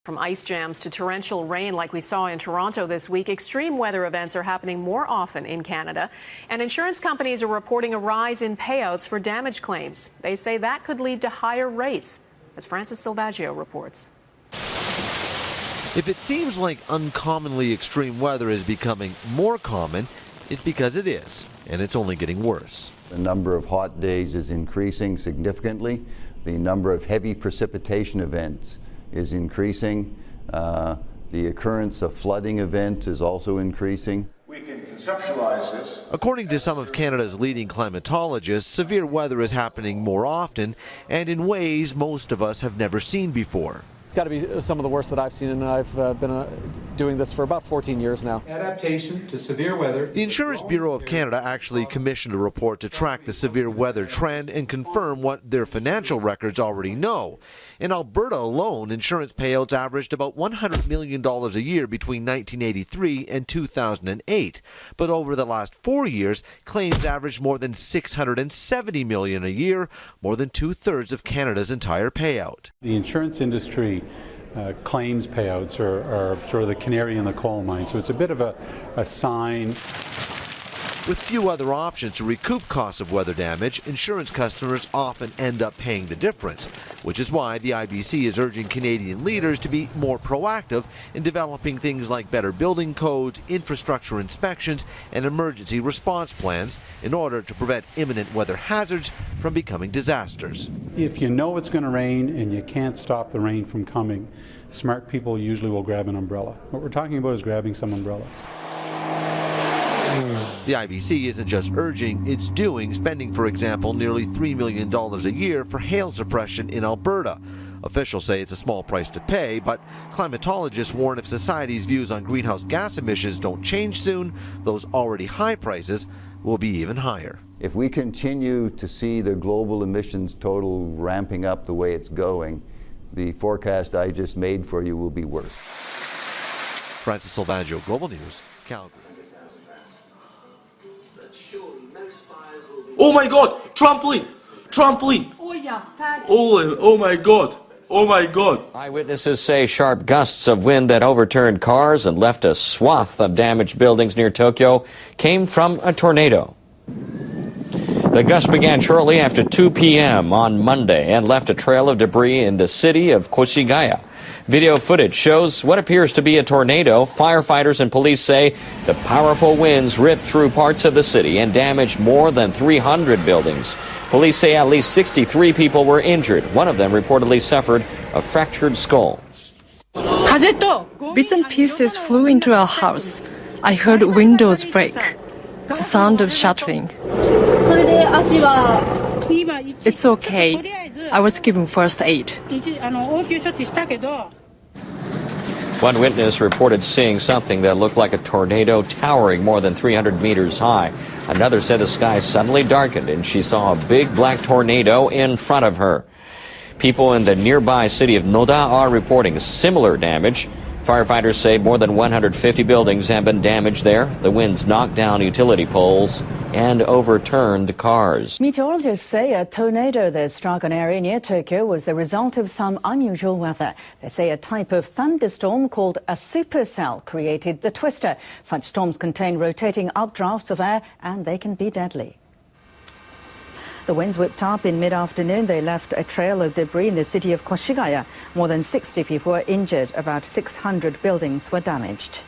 From ice jams to torrential rain like we saw in Toronto this week, extreme weather events are happening more often in Canada, and insurance companies are reporting a rise in payouts for damage claims. They say that could lead to higher rates, as Francis Silvaggio reports. If it seems like uncommonly extreme weather is becoming more common, it's because it is, and it's only getting worse. The number of hot days is increasing significantly. The number of heavy precipitation events is increasing. The occurrence of flooding events is also increasing. We can conceptualize this. According to some of Canada's leading climatologists, severe weather is happening more often and in ways most of us have never seen before. It's got to be some of the worst that I've seen, and I've been doing this for about 14 years now. Adaptation to severe weather. The Insurance Bureau of Canada actually commissioned a report to track the severe weather trend and confirm what their financial records already know. In Alberta alone, insurance payouts averaged about $100 million a year between 1983 and 2008. But over the last 4 years, claims averaged more than $670 million a year, more than two-thirds of Canada's entire payout. The insurance industry claims payouts are sort of the canary in the coal mine, so it's a bit of a sign. With few other options to recoup costs of weather damage, insurance customers often end up paying the difference, which is why the IBC is urging Canadian leaders to be more proactive in developing things like better building codes, infrastructure inspections, and emergency response plans in order to prevent imminent weather hazards from becoming disasters. If you know it's going to rain and you can't stop the rain from coming, smart people usually will grab an umbrella. What we're talking about is grabbing some umbrellas. The IBC isn't just urging, it's doing, spending, for example, nearly $3 million a year for hail suppression in Alberta. Officials say it's a small price to pay, but climatologists warn if society's views on greenhouse gas emissions don't change soon, those already high prices will be even higher. If we continue to see the global emissions total ramping up the way it's going, the forecast I just made for you will be worse. Francis Silvaggio, Global News, Calgary. Oh my God! Trampoline! Trampoline! Oh my God! Oh my God! Eyewitnesses say sharp gusts of wind that overturned cars and left a swath of damaged buildings near Tokyo came from a tornado. The gust began shortly after 2 p.m. on Monday and left a trail of debris in the city of Koshigaya. Video footage shows what appears to be a tornado. Firefighters and police say the powerful winds ripped through parts of the city and damaged more than 300 buildings. Police say at least 63 people were injured. One of them reportedly suffered a fractured skull. Bits and pieces flew into our house. I heard windows break. The sound of shattering. It's okay. I was given first aid. One witness reported seeing something that looked like a tornado towering more than 300 meters high. Another said the sky suddenly darkened and she saw a big black tornado in front of her. People in the nearby city of Noda are reporting similar damage. Firefighters say more than 150 buildings have been damaged there. The winds knocked down utility poles and overturned cars. Meteorologists say a tornado that struck an area near Tokyo was the result of some unusual weather. They say a type of thunderstorm called a supercell created the twister. Such storms contain rotating updrafts of air and they can be deadly. The winds whipped up in mid-afternoon. They left a trail of debris in the city of Koshigaya. More than 60 people were injured. About 600 buildings were damaged.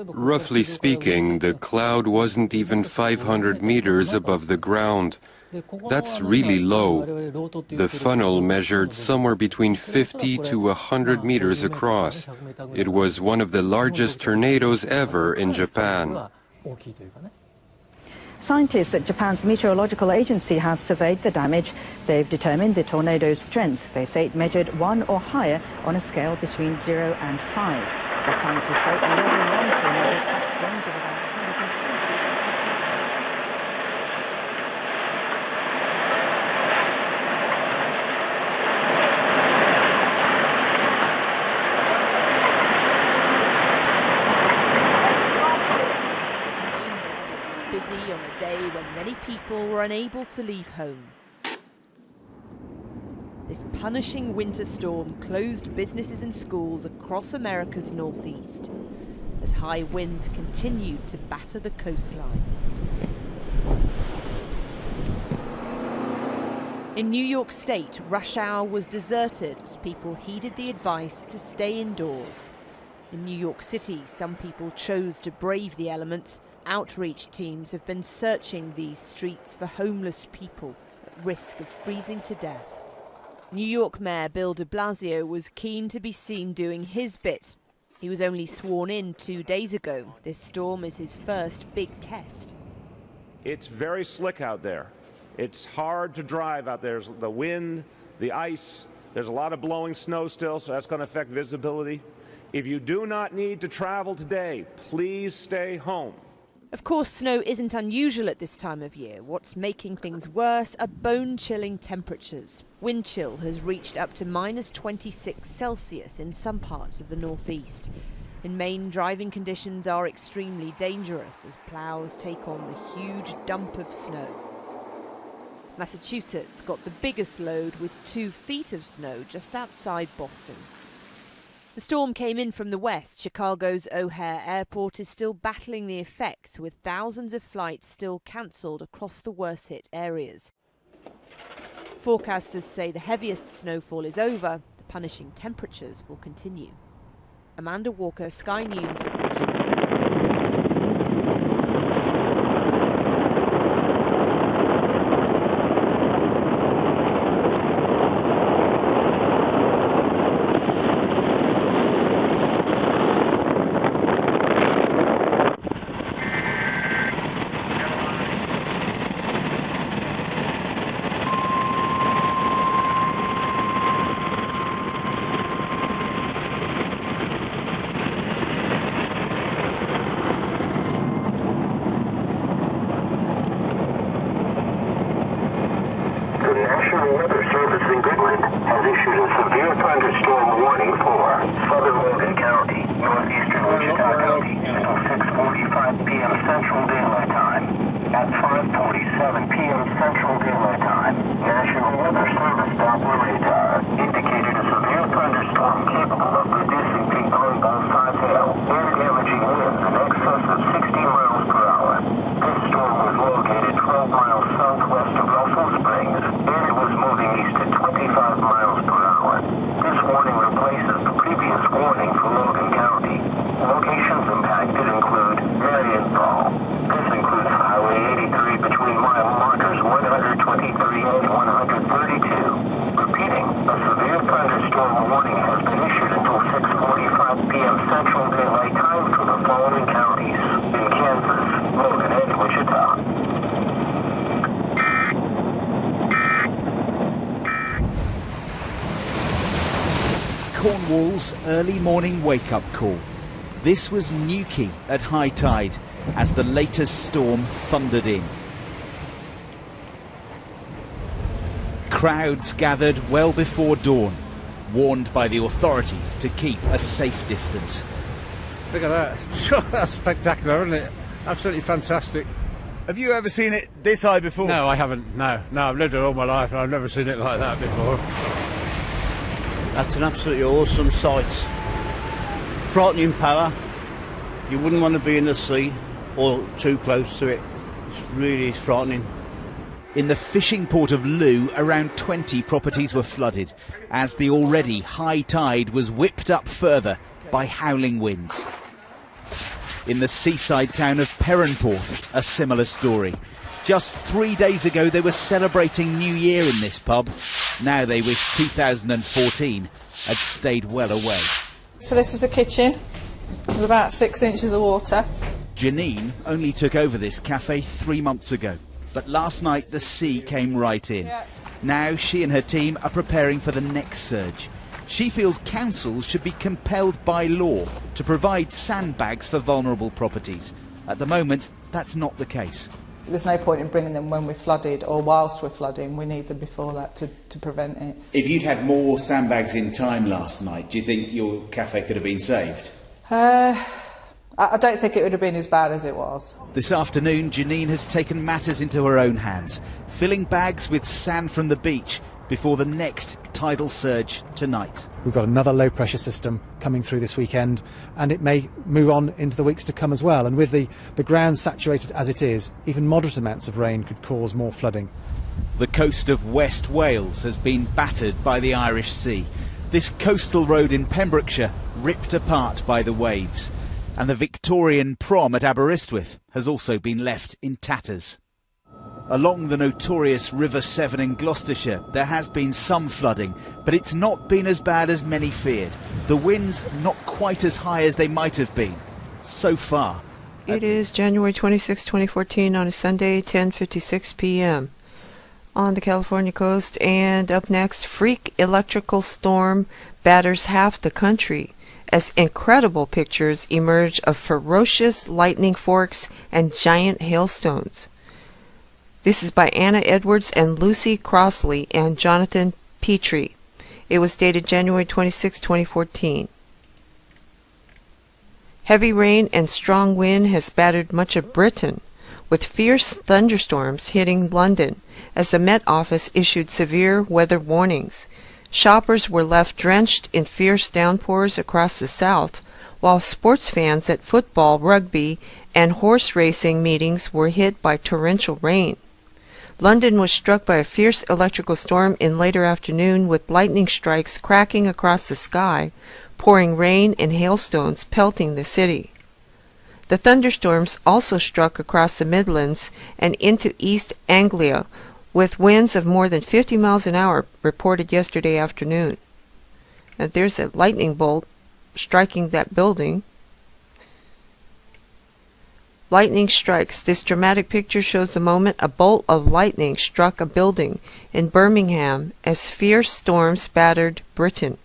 Roughly speaking, the cloud wasn't even 500 meters above the ground. That's really low. The funnel measured somewhere between 50 to 100 meters across. It was one of the largest tornadoes ever in Japan. Scientists at Japan's meteorological agency have surveyed the damage. They've determined the tornado's strength. They say it measured 1 or higher on a scale between 0 and 5. The scientists say a level 1 tornado packs winds of about 120 to 175. Busy on a day when many people were unable to leave home. this punishing winter storm closed businesses and schools across America's northeast as high winds continued to batter the coastline. In New York State, rush hour was deserted as people heeded the advice to stay indoors. In New York City, some people chose to brave the elements. Outreach teams have been searching these streets for homeless people at risk of freezing to death. New York Mayor Bill de Blasio was keen to be seen doing his bit. He was only sworn in 2 days ago. This storm is his first big test. It's very slick out there. It's hard to drive out there. There's the wind, the ice, there's a lot of blowing snow still, so that's going to affect visibility. If you do not need to travel today, please stay home. Of course, snow isn't unusual at this time of year. What's making things worse are bone-chilling temperatures. Wind chill has reached up to -26 Celsius in some parts of the northeast. In Maine, driving conditions are extremely dangerous as plows take on the huge dump of snow. Massachusetts got the biggest load with 2 feet of snow just outside Boston. The storm came in from the west. Chicago's O'Hare Airport is still battling the effects, with thousands of flights still cancelled across the worst-hit areas. Forecasters say the heaviest snowfall is over. The punishing temperatures will continue. Amanda Walker, Sky News, Washington. Cornwall's early morning wake-up call. This was Newquay at high tide as the latest storm thundered in. Crowds gathered well before dawn, warned by the authorities to keep a safe distance. Look at that. That's spectacular, isn't it? Absolutely fantastic. Have you ever seen it this high before? No, I haven't. No, I've lived it all my life and I've never seen it like that before. That's an absolutely awesome sight. Frightening power. You wouldn't want to be in the sea or too close to it. It's really frightening. In the fishing port of Looe, around 20 properties were flooded as the already high tide was whipped up further by howling winds. In the seaside town of Perranporth, a similar story. Just 3 days ago they were celebrating New Year in this pub. Now they wish 2014 had stayed well away. So this is a kitchen with about 6 inches of water. Janine only took over this cafe 3 months ago, but last night the sea came right in. Now she and her team are preparing for the next surge. She feels councils should be compelled by law to provide sandbags for vulnerable properties. At the moment, that's not the case. There's no point in bringing them when we're flooded or whilst we're flooding. We need them before that to prevent it. If you'd had more sandbags in time last night, do you think your cafe could have been saved? I don't think it would have been as bad as it was. This afternoon, Janine has taken matters into her own hands, filling bags with sand from the beach before the next tidal surge tonight. We've got another low pressure system coming through this weekend, and it may move on into the weeks to come as well. And with the ground saturated as it is, even moderate amounts of rain could cause more flooding. The coast of West Wales has been battered by the Irish Sea. This coastal road in Pembrokeshire ripped apart by the waves. And the Victorian prom at Aberystwyth has also been left in tatters. Along the notorious River Severn in Gloucestershire, there has been some flooding, but it's not been as bad as many feared. The winds not quite as high as they might have been so far. It is January 26, 2014 on a Sunday, 10:56 p.m. on the California coast. And up next, freak electrical storm batters half the country as incredible pictures emerge of ferocious lightning forks and giant hailstones. This is by Anna Edwards and Lucy Crossley and Jonathan Petrie. It was dated January 26, 2014. Heavy rain and strong wind has battered much of Britain, with fierce thunderstorms hitting London as the Met Office issued severe weather warnings. Shoppers were left drenched in fierce downpours across the south, while sports fans at football, rugby, and horse racing meetings were hit by torrential rain. London was struck by a fierce electrical storm in later afternoon, with lightning strikes cracking across the sky, pouring rain and hailstones pelting the city. The thunderstorms also struck across the Midlands and into East Anglia, with winds of more than 50 miles an hour reported yesterday afternoon. And there's a lightning bolt striking that building. Lightning strikes. This dramatic picture shows the moment a bolt of lightning struck a building in Birmingham as fierce storms battered Britain.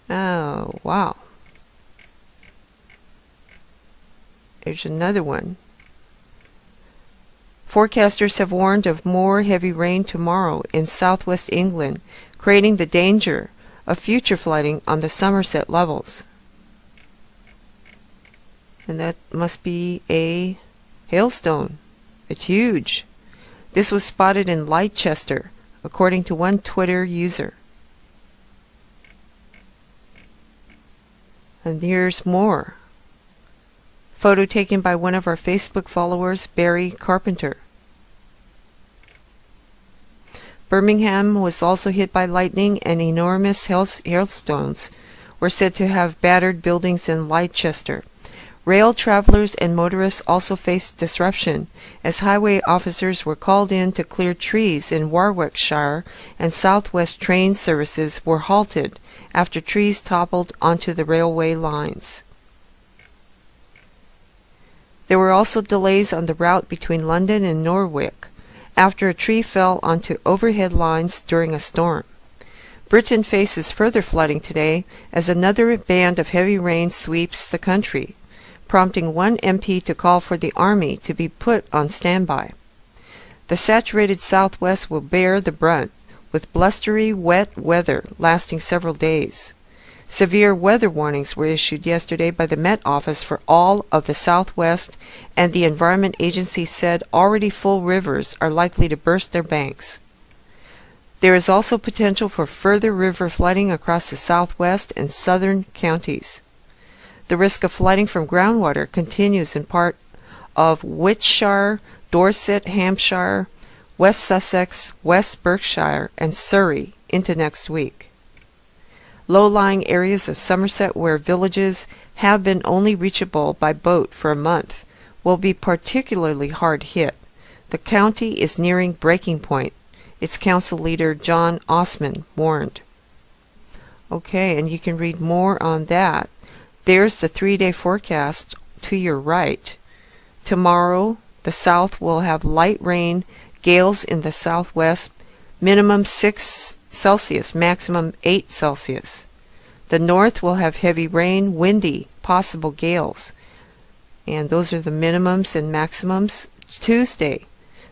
Oh, wow. There's another one. Forecasters have warned of more heavy rain tomorrow in southwest England, creating the danger of future flooding on the Somerset levels. And that must be a hailstone. It's huge. This was spotted in Leicester, according to one Twitter user. And here's more. Photo taken by one of our Facebook followers, Barry Carpenter. Birmingham was also hit by lightning, and enormous hailstones were said to have battered buildings in Leicester. Rail travelers and motorists also faced disruption, as highway officers were called in to clear trees in Warwickshire, and southwest train services were halted after trees toppled onto the railway lines. There were also delays on the route between London and Norwich after a tree fell onto overhead lines during a storm. Britain faces further flooding today as another band of heavy rain sweeps the country, prompting one MP to call for the army to be put on standby. The saturated southwest will bear the brunt, with blustery, wet weather lasting several days. Severe weather warnings were issued yesterday by the Met Office for all of the southwest, and the Environment Agency said already full rivers are likely to burst their banks. There is also potential for further river flooding across the southwest and southern counties. The risk of flooding from groundwater continues in part of Wiltshire, Dorset, Hampshire, West Sussex, West Berkshire, and Surrey into next week. Low-lying areas of Somerset, where villages have been only reachable by boat for a month, will be particularly hard hit. The county is nearing breaking point, its council leader John Osman warned. Okay, and you can read more on that. There's the 3-day forecast to your right. Tomorrow, the south will have light rain, gales in the southwest, minimum 6 Celsius, maximum 8 Celsius. The north will have heavy rain, windy, possible gales. And those are the minimums and maximums. Tuesday,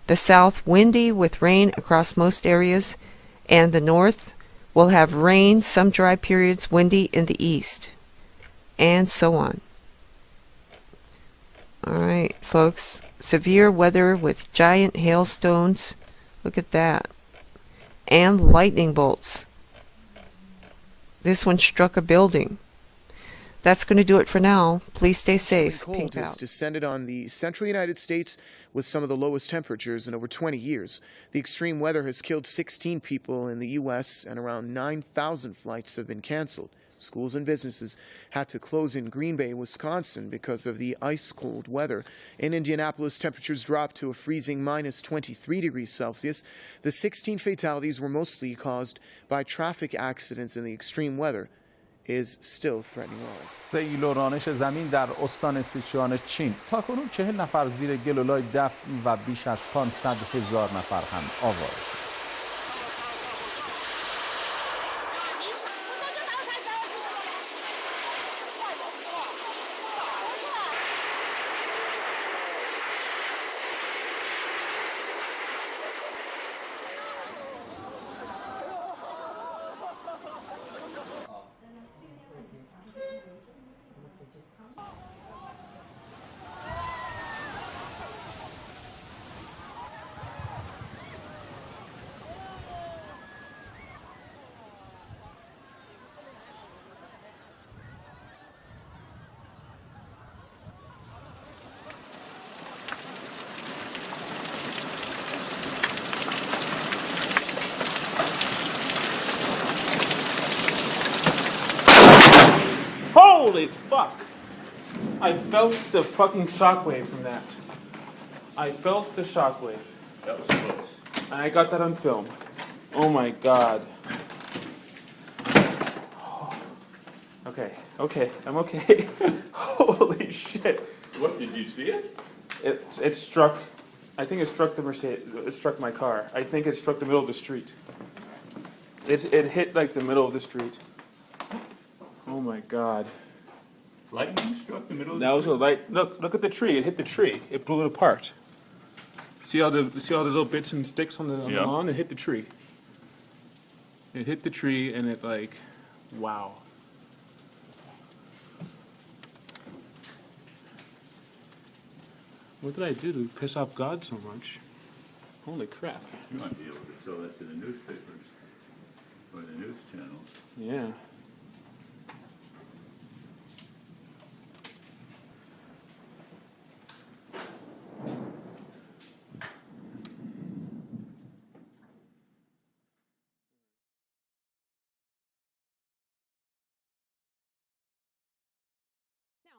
the south windy with rain across most areas, and the north will have rain, some dry periods, windy in the east, and so on. All right, folks, severe weather with giant hailstones. Look at that. and lightning bolts. This one struck a building. That's going to do it for now. Please stay safe. Pink Cold has out. descended on the central United States with some of the lowest temperatures in over 20 years. The extreme weather has killed 16 people in the U.S. and around 9,000 flights have been canceled. Schools and businesses had to close in Green Bay, Wisconsin because of the ice-cold weather. In Indianapolis, temperatures dropped to a freezing minus 23 degrees Celsius. The 16 fatalities were mostly caused by traffic accidents, and the extreme weather is still threatening lives. سیل و رانش زمین در استان سیچوان چین تاکنون 40 نفر زیر گل و لای دفن و بیش از 500,000 نفر هم آواره شد. Holy fuck! I felt the fucking shockwave from that. I felt the shockwave. That was close. And I got that on film. Oh my god. Okay, I'm okay. Holy shit. What, did you see it? It struck, I think it struck the Mercedes, it struck my car. I think it struck the middle of the street. It hit like the middle of the street. Oh my god. Lightning struck the middle of the That was street? a light. Look at the tree. It hit the tree. It blew it apart. See all the little bits and sticks on the lawn? It hit the tree. It hit the tree and it like, wow. What did I do to piss off God so much? Holy crap. You might be able to sell that to the newspapers or the news channels. Yeah.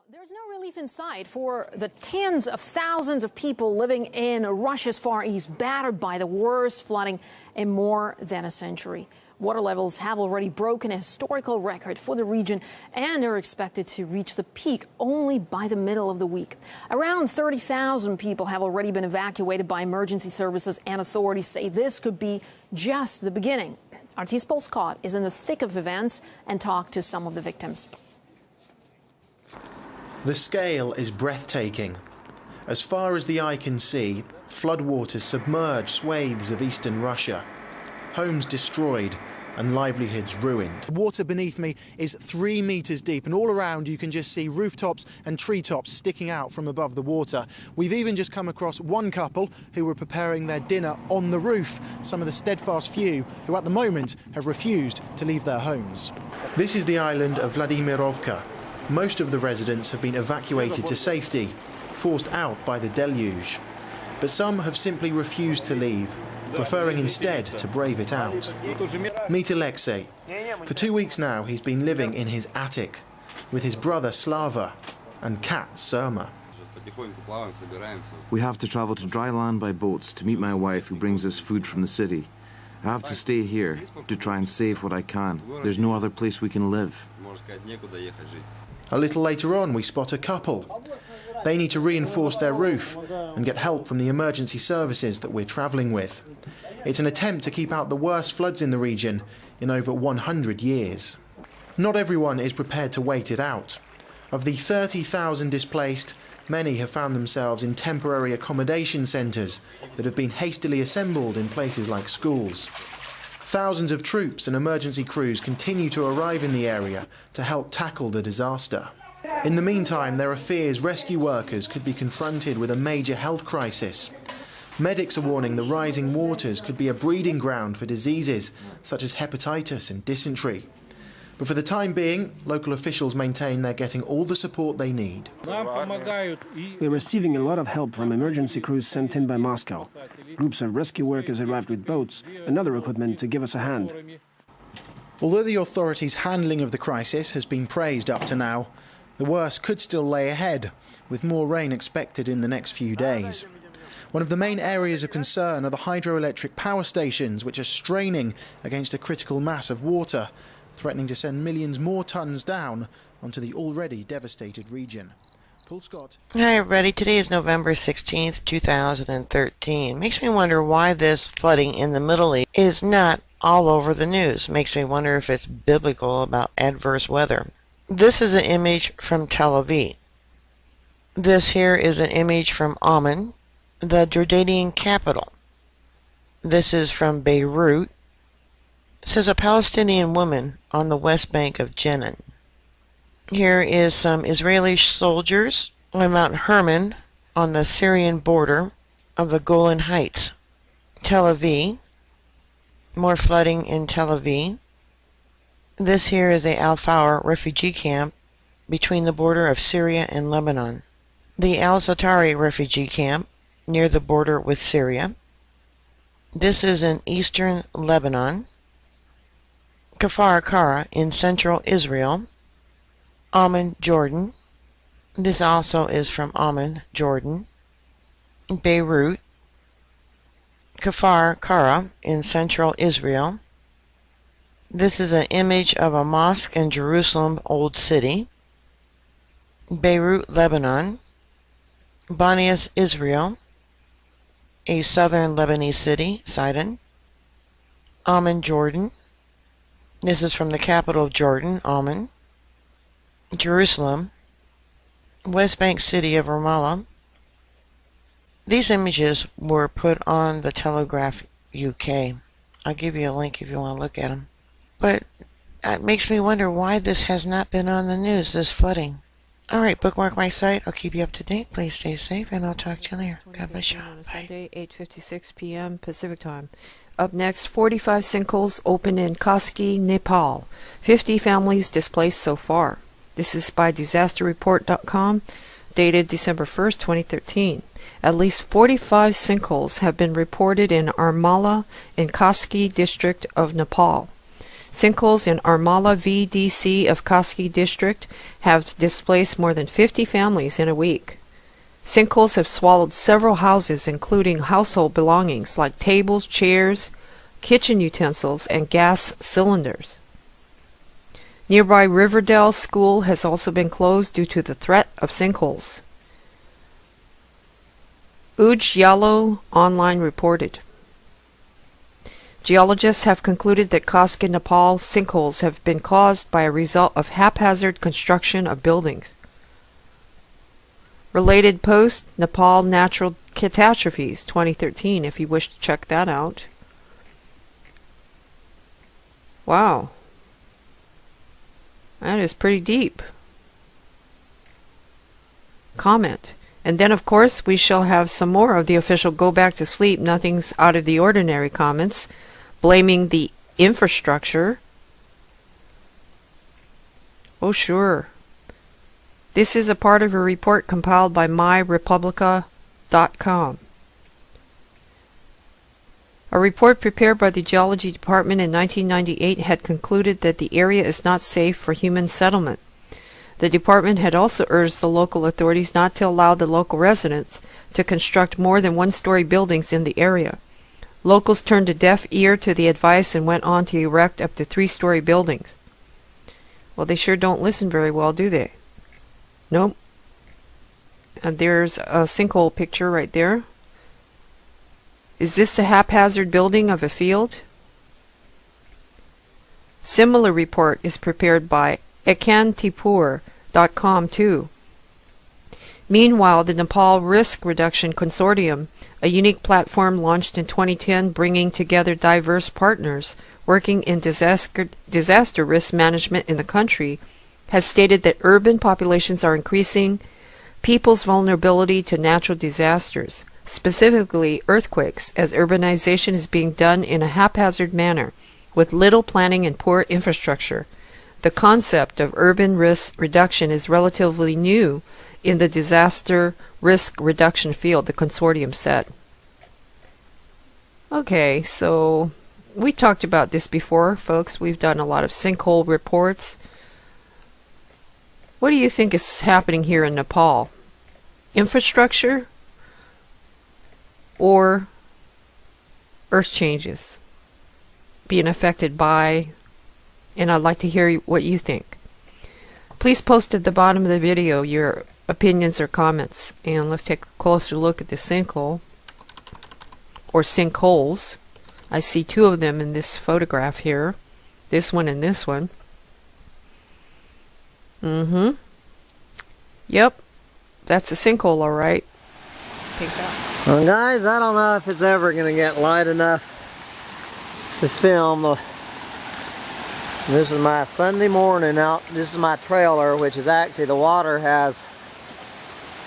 There's no relief in sight for the tens of thousands of people living in Russia's Far East, battered by the worst flooding in more than a century. Water levels have already broken a historical record for the region and are expected to reach the peak only by the middle of the week. Around 30,000 people have already been evacuated by emergency services, and authorities say this could be just the beginning. Artis Polskot is in the thick of events and talked to some of the victims. The scale is breathtaking. As far as the eye can see, floodwaters submerge swathes of eastern Russia. Homes destroyed and livelihoods ruined. Water beneath me is 3 meters deep, and all around you can just see rooftops and treetops sticking out from above the water. We've even just come across one couple who were preparing their dinner on the roof, some of the steadfast few who at the moment have refused to leave their homes. This is the island of Vladimirovka. Most of the residents have been evacuated to safety, forced out by the deluge. But some have simply refused to leave, preferring instead to brave it out. Meet Alexei. For 2 weeks now, he's been living in his attic with his brother Slava and cat Surma. We have to travel to dry land by boats to meet my wife, who brings us food from the city. I have to stay here to try and save what I can. There's no other place we can live. A little later on, we spot a couple. They need to reinforce their roof and get help from the emergency services that we're travelling with. It's an attempt to keep out the worst floods in the region in over 100 years. Not everyone is prepared to wait it out. Of the 30,000 displaced, many have found themselves in temporary accommodation centres that have been hastily assembled in places like schools. Thousands of troops and emergency crews continue to arrive in the area to help tackle the disaster. In the meantime, there are fears rescue workers could be confronted with a major health crisis. Medics are warning the rising waters could be a breeding ground for diseases such as hepatitis and dysentery. But for the time being, local officials maintain they're getting all the support they need. We're receiving a lot of help from emergency crews sent in by Moscow. Groups of rescue workers arrived with boats and other equipment to give us a hand. Although the authorities' handling of the crisis has been praised up to now, the worst could still lay ahead, with more rain expected in the next few days. One of the main areas of concern are the hydroelectric power stations, which are straining against a critical mass of water, threatening to send millions more tons down onto the already devastated region. Paul Scott. Hi everybody, today is November 16th, 2013. Makes me wonder why this flooding in the Middle East is not all over the news. Makes me wonder if it's biblical about adverse weather. This is an image from Tel Aviv. This here is an image from Amman, the Jordanian capital. This is from Beirut. It says a Palestinian woman on the west bank of Jenin. Here is some Israeli soldiers on Mount Hermon on the Syrian border of the Golan Heights. Tel Aviv. More flooding in Tel Aviv. This here is the Al-Fawr refugee camp between the border of Syria and Lebanon. The Al-Zatari refugee camp near the border with Syria. This is in eastern Lebanon. Kfar Kara in central Israel. Amman, Jordan. This also is from Amman, Jordan. Beirut. Kfar Kara in central Israel. This is an image of a mosque in Jerusalem, Old City. Beirut, Lebanon. Banias, Israel. A southern Lebanese city, Sidon. Amman, Jordan. This is from the capital of Jordan, Amman. Jerusalem. West Bank city of Ramallah. These images were put on the Telegraph UK. I'll give you a link if you want to look at them. But it makes me wonder why this has not been on the news, this flooding. Alright, bookmark my site. I'll keep you up to date. Please stay safe, and I'll talk to you later. God bless you. On a Sunday, 8:56 p.m. Pacific Time. Up next, 45 sinkholes open in Koski, Nepal. 50 families displaced so far. This is by disasterreport.com, dated December 1st, 2013. At least 45 sinkholes have been reported in Armala in Koski district of Nepal. Sinkholes in Armala VDC of Koski district have displaced more than 50 families in a week. Sinkholes have swallowed several houses, including household belongings like tables, chairs, kitchen utensils, and gas cylinders. Nearby Riverdale School has also been closed due to the threat of sinkholes. Ujjalo Online reported. Geologists have concluded that Koski, Nepal sinkholes have been caused by a result of haphazard construction of buildings. Related post, Nepal Natural Catastrophes 2013, if you wish to check that out. Wow. That is pretty deep. Comment. And then, of course, we shall have some more of the official go back to sleep, nothing's out of the ordinary comments, blaming the infrastructure. Oh, sure. This is a part of a report compiled by myrepublica.com. A report prepared by the Geology Department in 1998 had concluded that the area is not safe for human settlement. The department had also urged the local authorities not to allow the local residents to construct more than one-story buildings in the area. Locals turned a deaf ear to the advice and went on to erect up to 3-story buildings. Well, they sure don't listen very well, do they? Nope. And there's a sinkhole picture right there. Is this a haphazard building of a field? Similar report is prepared by ekantipur.com too. Meanwhile, the Nepal Risk Reduction Consortium, a unique platform launched in 2010 bringing together diverse partners working in disaster risk management in the country, has stated that urban populations are increasing people's vulnerability to natural disasters. specifically earthquakes, as urbanization is being done in a haphazard manner, with little planning and poor infrastructure. The concept of urban risk reduction is relatively new in the disaster risk reduction field, the consortium said. Okay, so we talked about this before, folks. We've done a lot of sinkhole reports. What do you think is happening here in Nepal? Infrastructure or earth changes being affected by, and I'd like to hear what you think. Please post at the bottom of the video your opinions or comments, and let's take a closer look at the sinkhole or sinkholes. I see two of them in this photograph here, this one and this one. Yep, that's a sinkhole, all right. Well, guys, I don't know if it's ever going to get light enough to film. This is my Sunday morning out. This is my trailer, which is actually the water has.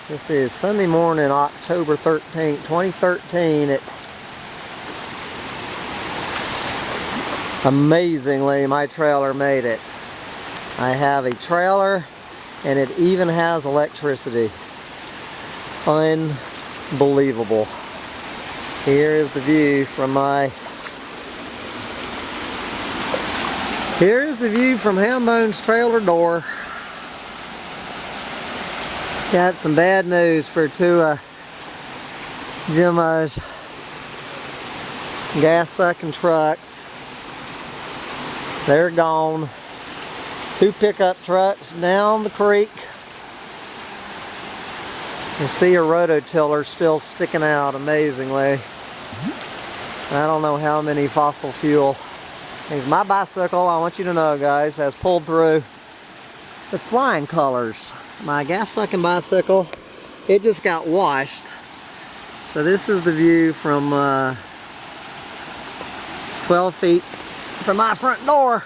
This is Sunday morning, October 13th, 2013. Amazingly, my trailer made it. I have a trailer, and it even has electricity. Unbelievable. Here is the view from Here's the view from Hambone's trailer door. Got some bad news for two Jimmo's gas-sucking trucks. They're gone. Two pickup trucks down the creek. You see a rototiller still sticking out amazingly. I don't know how many fossil fuel things. My bicycle, I want you to know, guys, has pulled through the flying colors. My gas-sucking bicycle, it just got washed. So this is the view from 12 feet from my front door.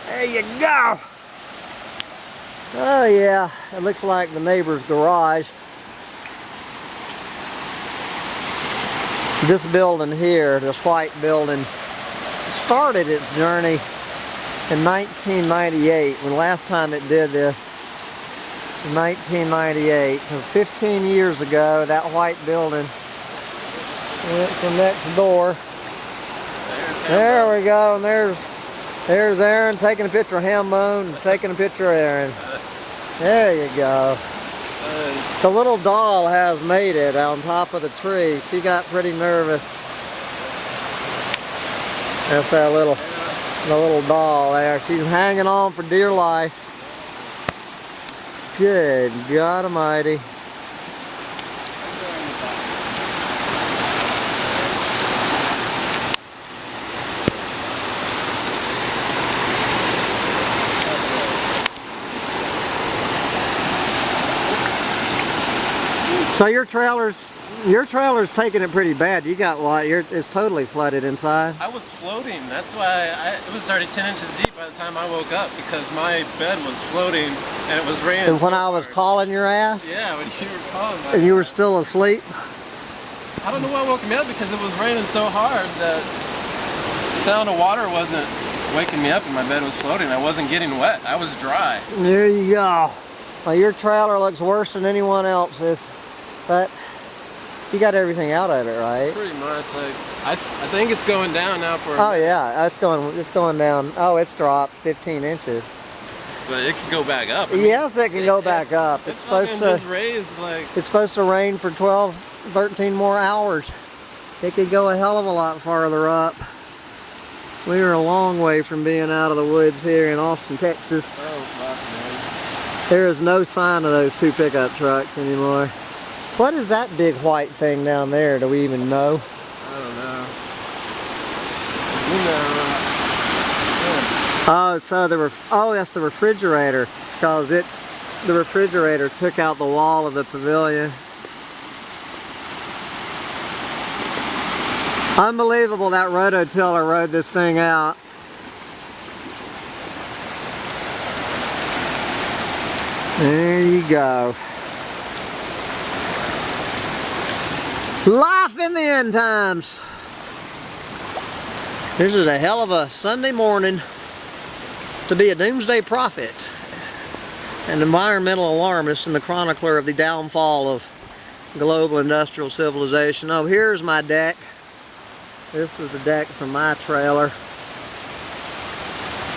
There you go. Oh yeah, it looks like the neighbor's garage. This building here, this white building, started its journey in 1998. When last time it did this, in 1998. So 15 years ago, that white building went from next door. There we go, and there's Aaron taking a picture of Hambone, taking a picture of Aaron. There you go. The little doll has made it on top of the tree. She got pretty nervous. That's that the little doll there. She's hanging on for dear life. Good God Almighty. So your trailer's taking it pretty bad. You got what? It's totally flooded inside. I was floating. That's why it was already 10 inches deep by the time I woke up, because my bed was floating and it was raining. And when I was calling your ass? Yeah, when you were calling. And you were still asleep? I don't know what woke me up, because it was raining so hard that the sound of water wasn't waking me up and my bed was floating. I wasn't getting wet. I was dry. There you go. Well, your trailer looks worse than anyone else's. But you got everything out of it, right? Pretty much. Like I think it's going down now for. Oh yeah, it's going down. Oh, it's dropped 15 inches. But it can go back up. Yes, it can go back up. It's supposed to raise like. It's supposed to rain for 12, 13 more hours. It could go a hell of a lot farther up. We are a long way from being out of the woods here in Austin, Texas. Oh fuck, man. There is no sign of those two pickup trucks anymore. What is that big white thing down there? Do we even know? I don't know. Oh, so that's the refrigerator, because the refrigerator took out the wall of the pavilion. Unbelievable that rototiller rode this thing out. There you go. Life in the end times. This is a hell of a Sunday morning to be a doomsday prophet, an environmental alarmist, and the chronicler of the downfall of global industrial civilization. Oh, here's my deck. This is the deck from my trailer.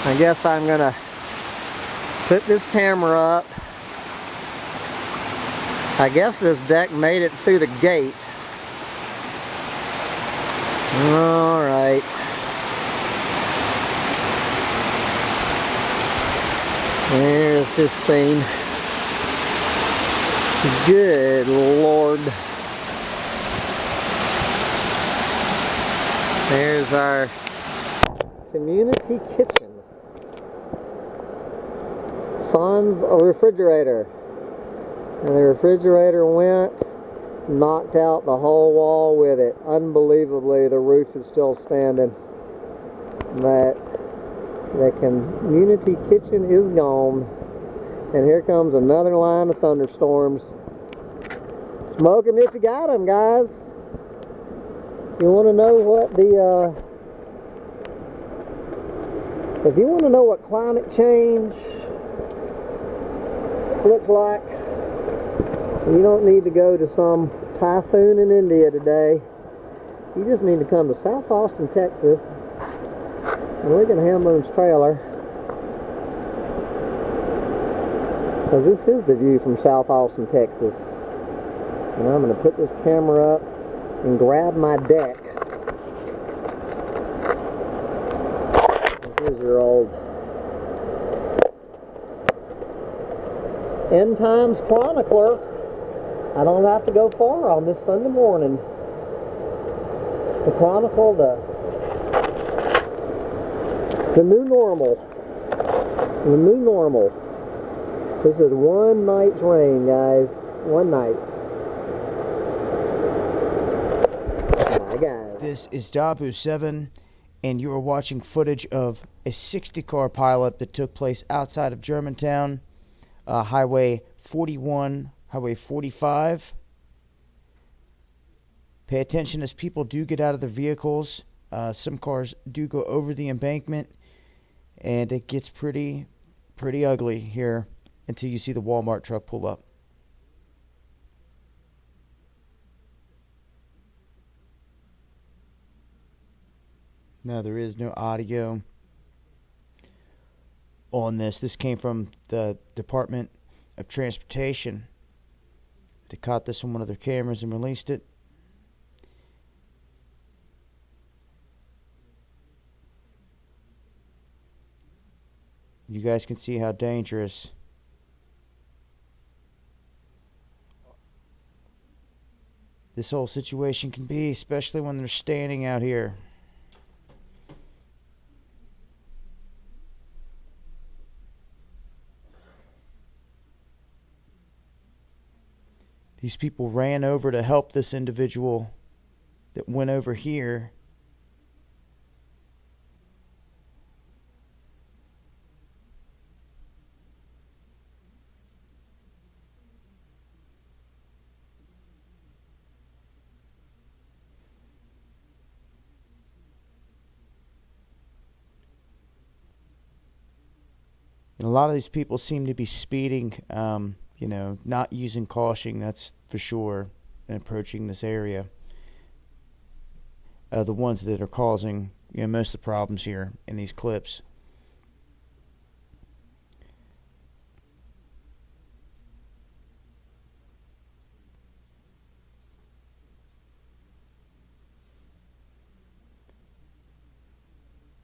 I guess I'm gonna put this camera up. I guess this deck made it through the gate. All right. There's this scene. Good Lord. There's our community kitchen. Sans a refrigerator. And the refrigerator went, knocked out the whole wall with it. Unbelievably, the roof is still standing. But the community kitchen is gone. And here comes another line of thunderstorms. Smoke 'em if you got 'em, guys. You want to know what if you want to know what climate change looks like, you don't need to go to some typhoon in India today. You just need to come to South Austin, Texas, and look at Hambone's trailer. Because this is the view from South Austin, Texas. And I'm going to put this camera up and grab my deck. Here's your old end times chronicler. I don't have to go far on this Sunday morning to chronicle the new normal. The new normal. This is one night's rain, guys. One night. My guys. This is Dabu 7, and you are watching footage of a 60-car pileup that took place outside of Germantown, Highway 41, Highway 45. Pay attention as people do get out of their vehicles. Some cars do go over the embankment, and it gets pretty ugly here until you see the Walmart truck pull up. Now, there is no audio on this. This came from the Department of Transportation. They caught this on one of their cameras and released it. You guys can see how dangerous this whole situation can be, especially when they're standing out here. These people ran over to help this individual that went over here. And a lot of these people seem to be speeding, you know, not using caution, that's for sure, in approaching this area. The ones that are causing, you know, most of the problems here in these clips.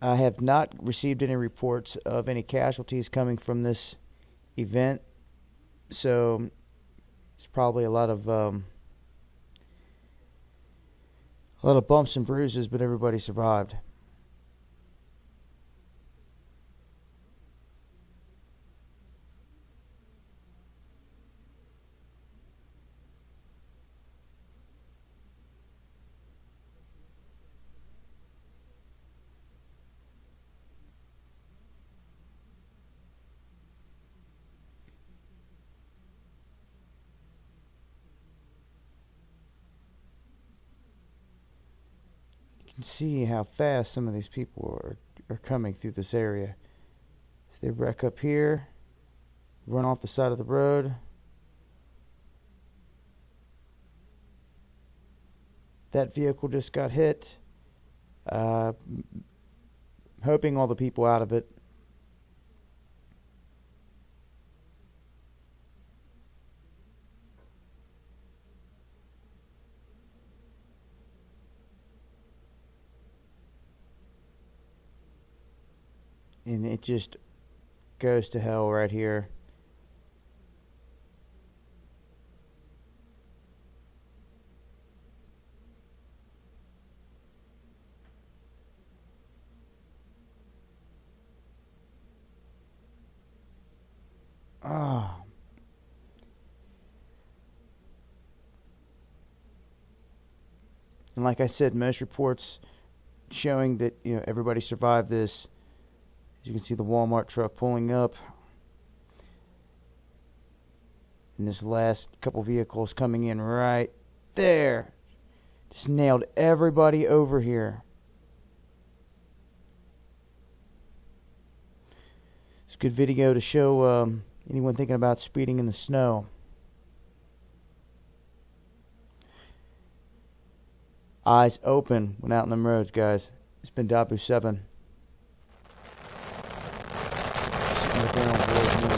I have not received any reports of any casualties coming from this event, so it's probably a lot of bumps and bruises, but everybody survived. can see how fast some of these people are coming through this area. So they wreck up here, run off the side of the road. That vehicle just got hit. Hoping all the people out of it. And it just goes to hell right here. Ah. And like I said, most reports showing that, you know, everybody survived this. As you can see, the Walmart truck pulling up. And this last couple vehicles coming in right there. Just nailed everybody over here. It's a good video to show anyone thinking about speeding in the snow. Eyes open when out on them roads, guys. It's been Dabu 7. Sitting right there on World News.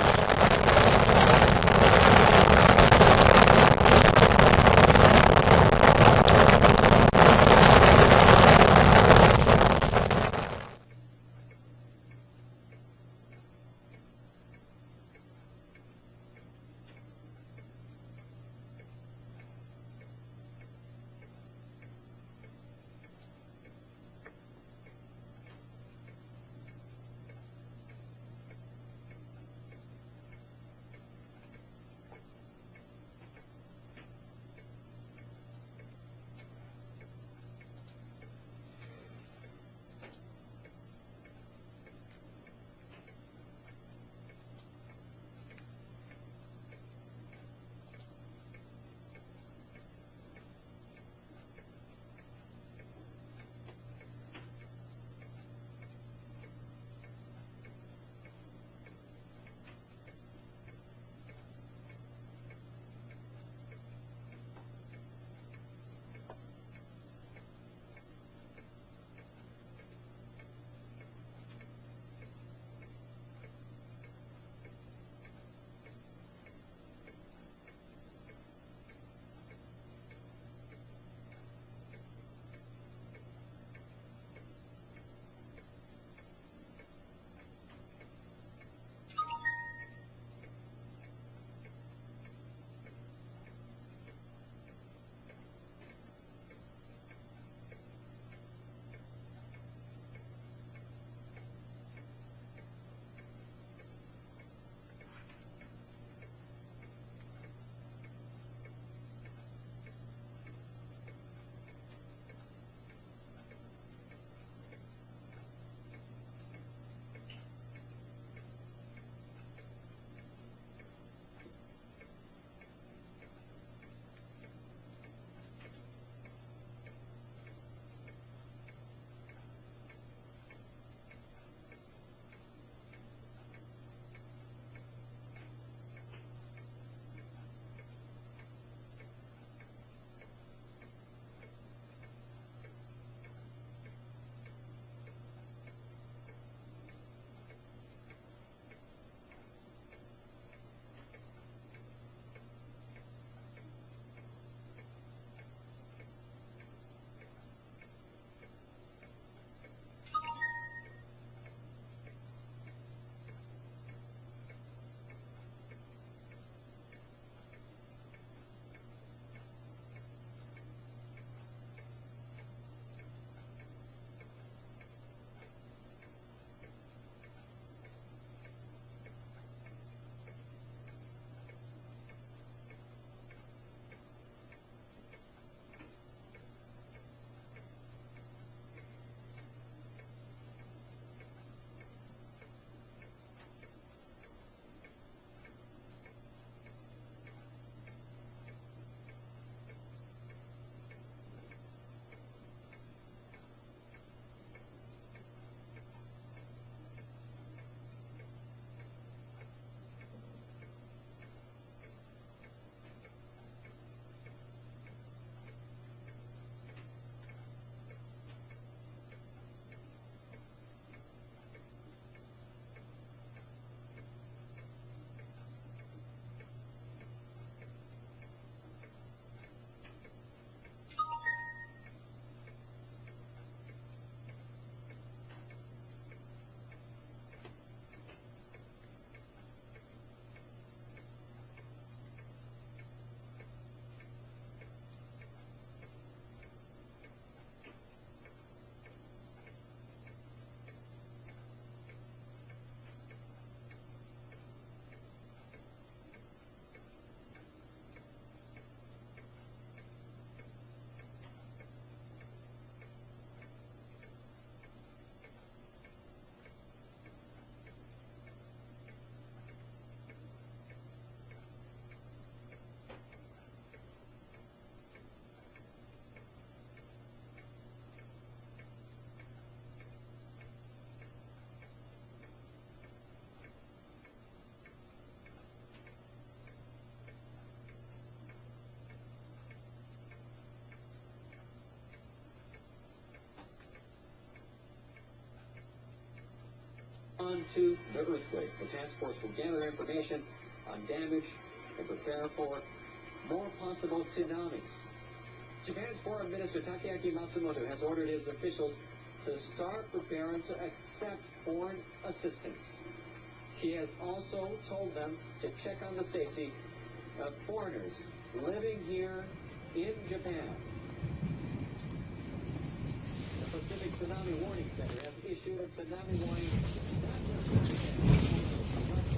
to the earthquake. The task force will gather information on damage and prepare for more possible tsunamis. Japan's Foreign Minister Takeaki Matsumoto has ordered his officials to start preparing to accept foreign assistance. He has also told them to check on the safety of foreigners living here in Japan. The Pacific Tsunami Warning Center has issued a tsunami warning not just for Japan.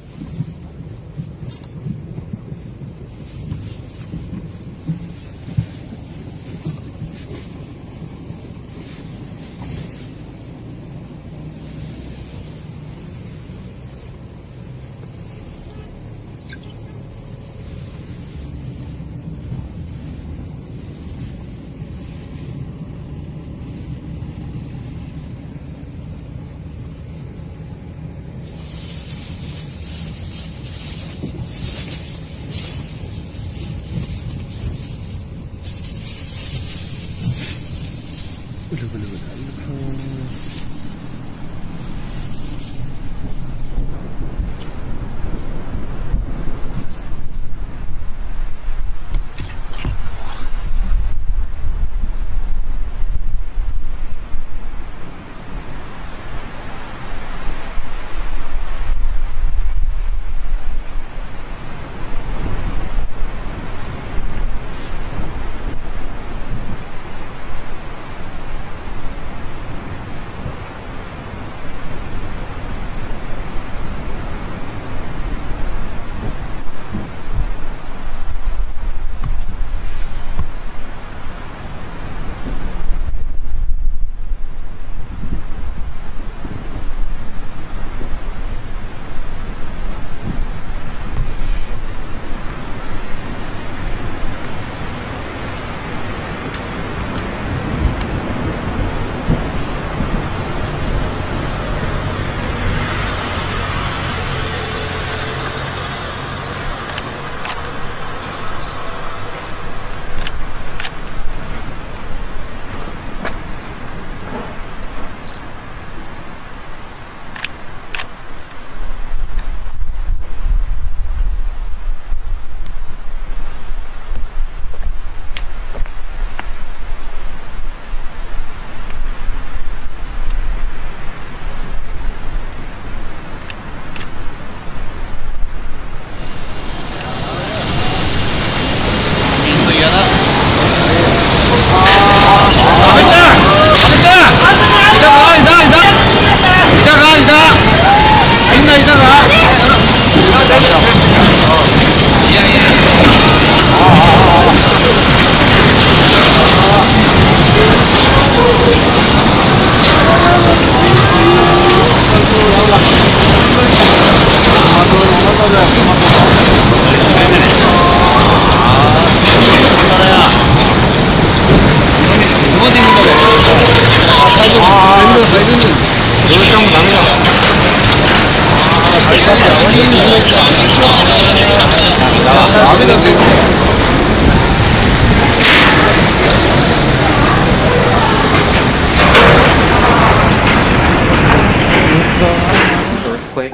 Earthquake,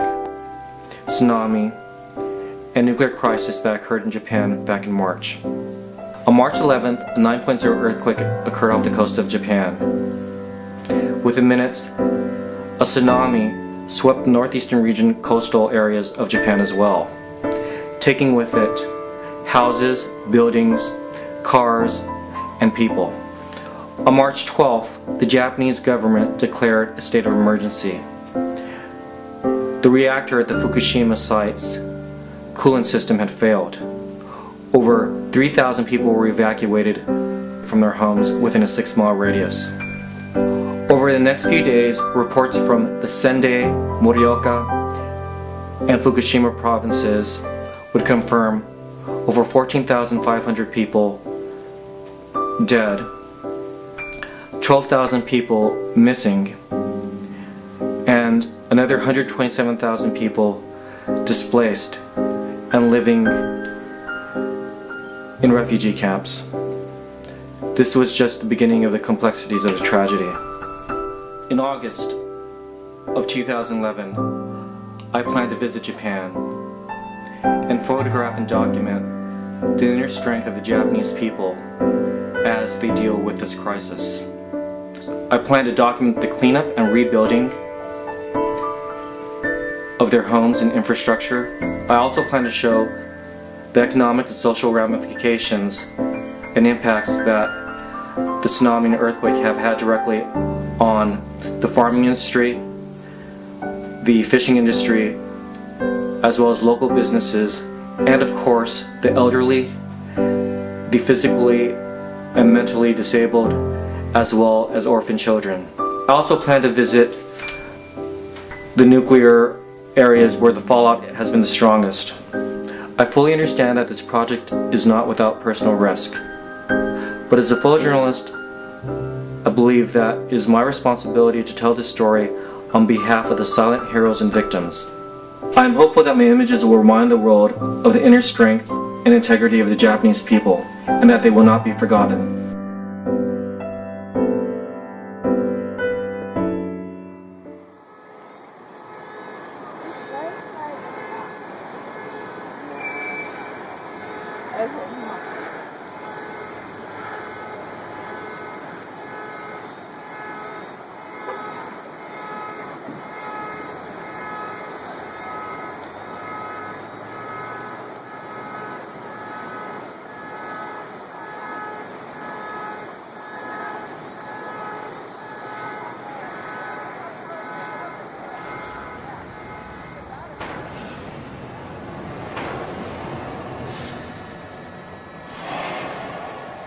tsunami, and nuclear crisis that occurred in Japan back in March. On March 11th, a 9.0 earthquake occurred off the coast of Japan. Within minutes, a tsunami swept the northeastern region coastal areas of Japan as well, taking with it houses, buildings, cars, and people. On March 12th, the Japanese government declared a state of emergency. The reactor at the Fukushima site's coolant system had failed. Over 3,000 people were evacuated from their homes within a 6-mile radius. Over the next few days, reports from the Sendai, Morioka, and Fukushima provinces would confirm over 14,500 people dead, 12,000 people missing, and another 127,000 people displaced and living in refugee camps. This was just the beginning of the complexities of the tragedy. In August of 2011, I plan to visit Japan and photograph and document the inner strength of the Japanese people as they deal with this crisis. I plan to document the cleanup and rebuilding of their homes and infrastructure. I also plan to show the economic and social ramifications and impacts that the tsunami and earthquake have had directly on the farming industry, the fishing industry, as well as local businesses, and of course the elderly, the physically and mentally disabled, as well as orphan children. I also plan to visit the nuclear areas where the fallout has been the strongest. I fully understand that this project is not without personal risk, but as a photojournalist, I believe that it is my responsibility to tell this story on behalf of the silent heroes and victims. I am hopeful that my images will remind the world of the inner strength and integrity of the Japanese people, and that they will not be forgotten.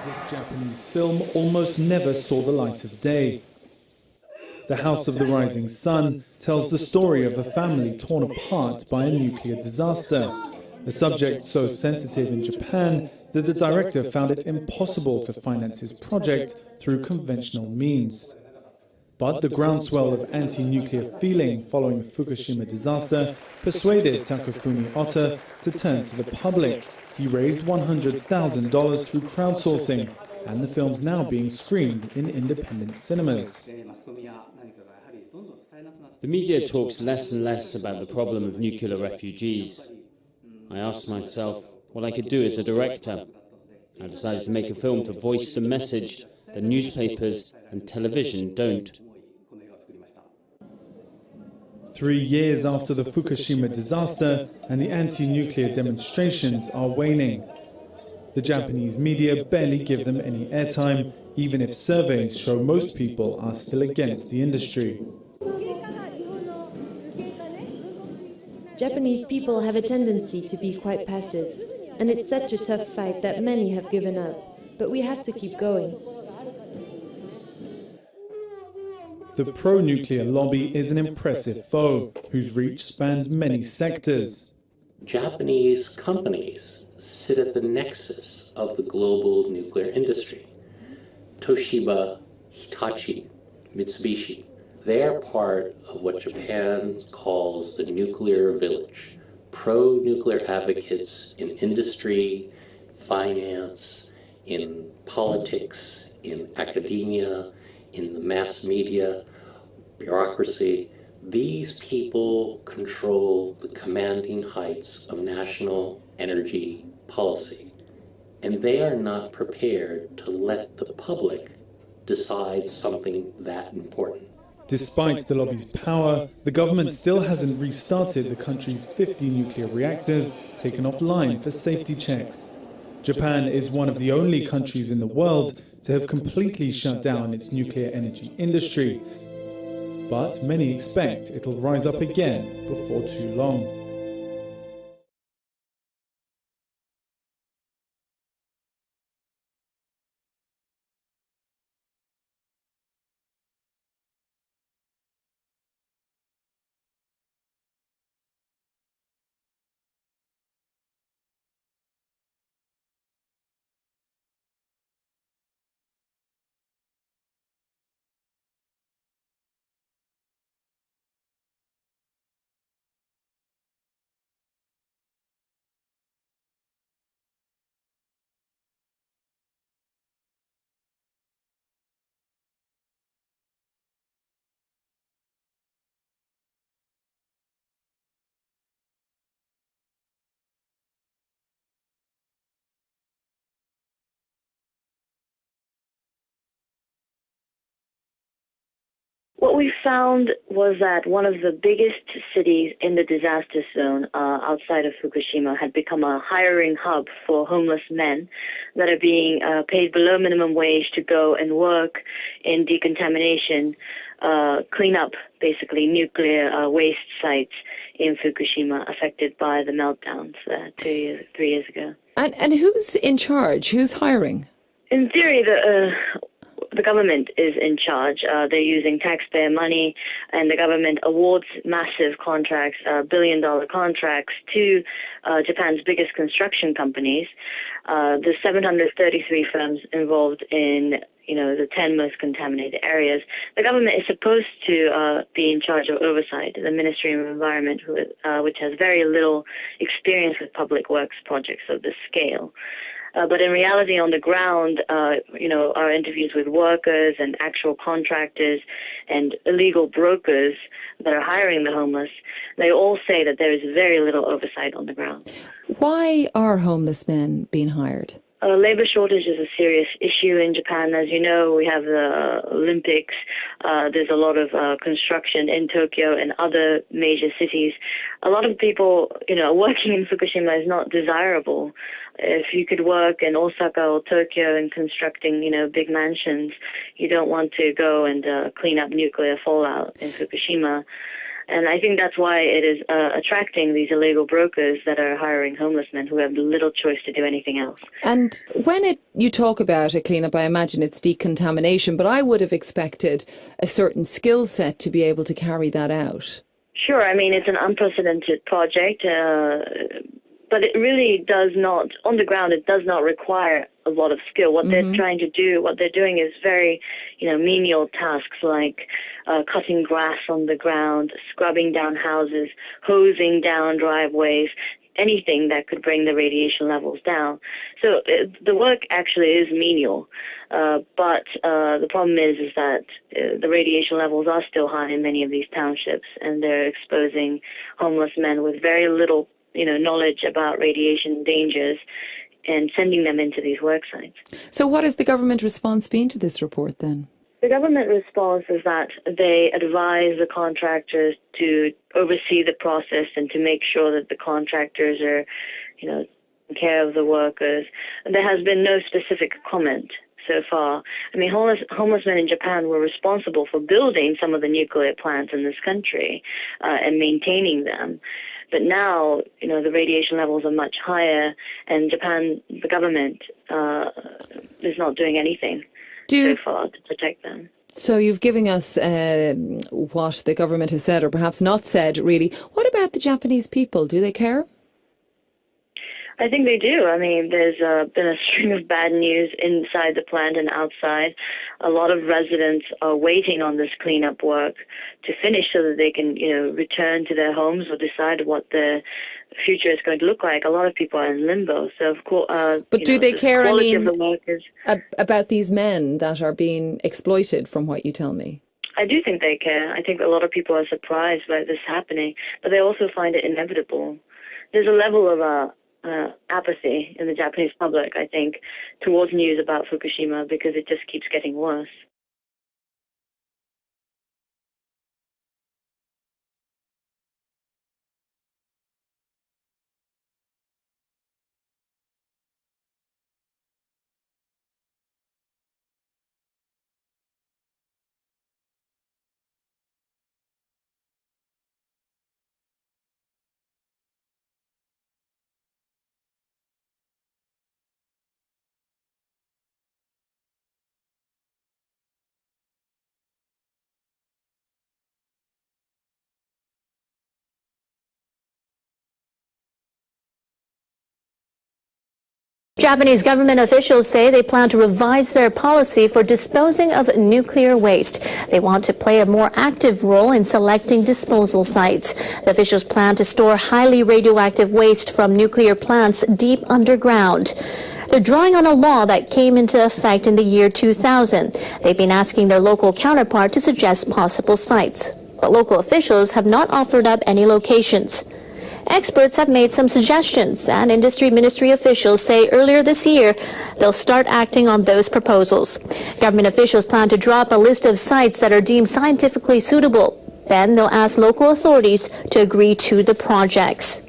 This Japanese film almost never saw the light of day. The House of the Rising Sun tells the story of a family torn apart by a nuclear disaster, a subject so sensitive in Japan that the director found it impossible to finance his project through conventional means. But the groundswell of anti-nuclear feeling following the Fukushima disaster persuaded Takafumi Otta to turn to the public. He raised $100,000 through crowdsourcing, and the film's now being screened in independent cinemas. The media talks less and less about the problem of nuclear refugees. I asked myself what I could do as a director. I decided to make a film to voice the message that newspapers and television don't. 3 years after the Fukushima disaster, and the anti-nuclear demonstrations are waning. The Japanese media barely give them any airtime, even if surveys show most people are still against the industry. Japanese people have a tendency to be quite passive, and it's such a tough fight that many have given up, but we have to keep going. The pro-nuclear lobby is an impressive foe, whose reach spans many sectors. Japanese companies sit at the nexus of the global nuclear industry. Toshiba, Hitachi, Mitsubishi, they are part of what Japan calls the nuclear village. Pro-nuclear advocates in industry, finance, in politics, in academia, in the mass media, bureaucracy. These people control the commanding heights of national energy policy, and they are not prepared to let the public decide something that important. Despite the lobby's power, the government still hasn't restarted the country's 50 nuclear reactors taken offline for safety checks. Japan is one of the only countries in the world to have completely shut down its nuclear energy industry, but many expect it'll rise up again before too long. What we found was that one of the biggest cities in the disaster zone outside of Fukushima had become a hiring hub for homeless men that are being paid below minimum wage to go and work in decontamination, clean up basically nuclear waste sites in Fukushima affected by the meltdowns 3 years ago. And who's in charge? Who's hiring? In theory, the government is in charge. They're using taxpayer money, and the government awards massive contracts, billion-dollar contracts, to Japan's biggest construction companies. The 733 firms involved in the 10 most contaminated areas. The government is supposed to be in charge of oversight. The Ministry of Environment, which has very little experience with public works projects of this scale. But in reality, on the ground, our interviews with workers and actual contractors and illegal brokers that are hiring the homeless, they all say that there is very little oversight on the ground. Why are homeless men being hired? Labor shortage is a serious issue in Japan. As you know, we have the Olympics. There's a lot of construction in Tokyo and other major cities. A lot of people, working in Fukushima is not desirable. If you could work in Osaka or Tokyo and constructing, big mansions, you don't want to go and clean up nuclear fallout in Fukushima. And I think that's why it is attracting these illegal brokers that are hiring homeless men who have little choice to do anything else. And when you talk about a cleanup, I imagine it's decontamination, but I would have expected a certain skill set to be able to carry that out. Sure. I mean, it's an unprecedented project, but it really does not, on the ground, it does not require a lot of skill. What they're trying to do, what they're doing is very, menial tasks like cutting grass on the ground, scrubbing down houses, hosing down driveways, anything that could bring the radiation levels down. So the work actually is menial, but the problem is that the radiation levels are still high in many of these townships, and they're exposing homeless men with very little knowledge about radiation dangers and sending them into these work sites. So what has the government response been to this report then? The government response is that they advise the contractors to oversee the process and to make sure that the contractors are, taking care of the workers. There has been no specific comment so far. I mean, homeless men in Japan were responsible for building some of the nuclear plants in this country and maintaining them. But now, the radiation levels are much higher, and Japan, the government, is not doing anything so far to protect them. So you've given us what the government has said, or perhaps not said, really. What about the Japanese people? Do they care? I think they do. I mean, there's been a string of bad news inside the plant and outside. A lot of residents are waiting on this cleanup work to finish so that they can, return to their homes or decide what their future is going to look like. A lot of people are in limbo. So, of course, but do they care? I mean, the about these men that are being exploited, from what you tell me. I do think they care. I think a lot of people are surprised by this happening, but they also find it inevitable. There's a level of apathy in the Japanese public, I think, towards news about Fukushima because it just keeps getting worse. Japanese government officials say they plan to revise their policy for disposing of nuclear waste. They want to play a more active role in selecting disposal sites. The officials plan to store highly radioactive waste from nuclear plants deep underground. They're drawing on a law that came into effect in the year 2000. They've been asking their local counterpart to suggest possible sites, but local officials have not offered up any locations. Experts have made some suggestions, and industry ministry officials say earlier this year they'll start acting on those proposals. Government officials plan to drop a list of sites that are deemed scientifically suitable. Then they'll ask local authorities to agree to the projects.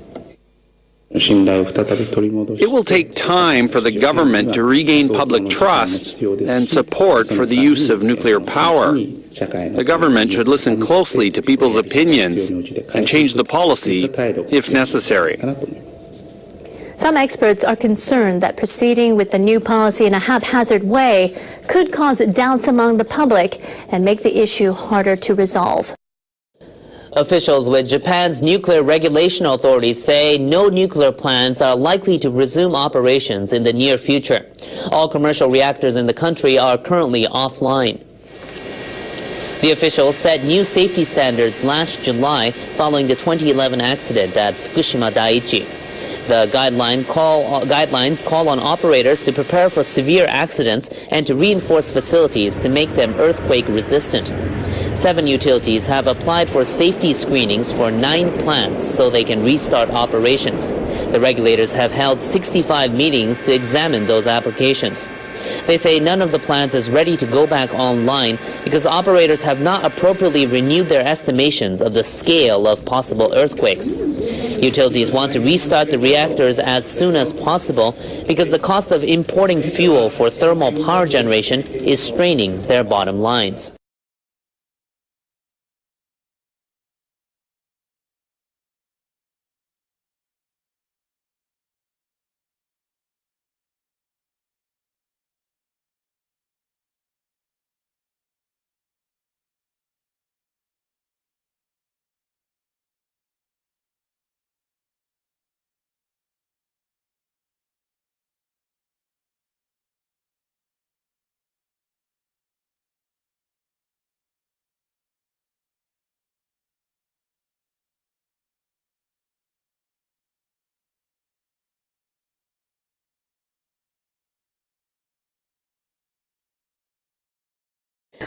It will take time for the government to regain public trust and support for the use of nuclear power. The government should listen closely to people's opinions and change the policy if necessary. Some experts are concerned that proceeding with the new policy in a haphazard way could cause doubts among the public and make the issue harder to resolve. Officials with Japan's nuclear regulation authorities say no nuclear plants are likely to resume operations in the near future. All commercial reactors in the country are currently offline. The officials set new safety standards last July following the 2011 accident at Fukushima Daiichi. The guidelines call on operators to prepare for severe accidents and to reinforce facilities to make them earthquake resistant. 7 utilities have applied for safety screenings for 9 plants so they can restart operations. The regulators have held 65 meetings to examine those applications. They say none of the plants is ready to go back online because operators have not appropriately renewed their estimations of the scale of possible earthquakes. Utilities want to restart the reactors as soon as possible because the cost of importing fuel for thermal power generation is straining their bottom lines.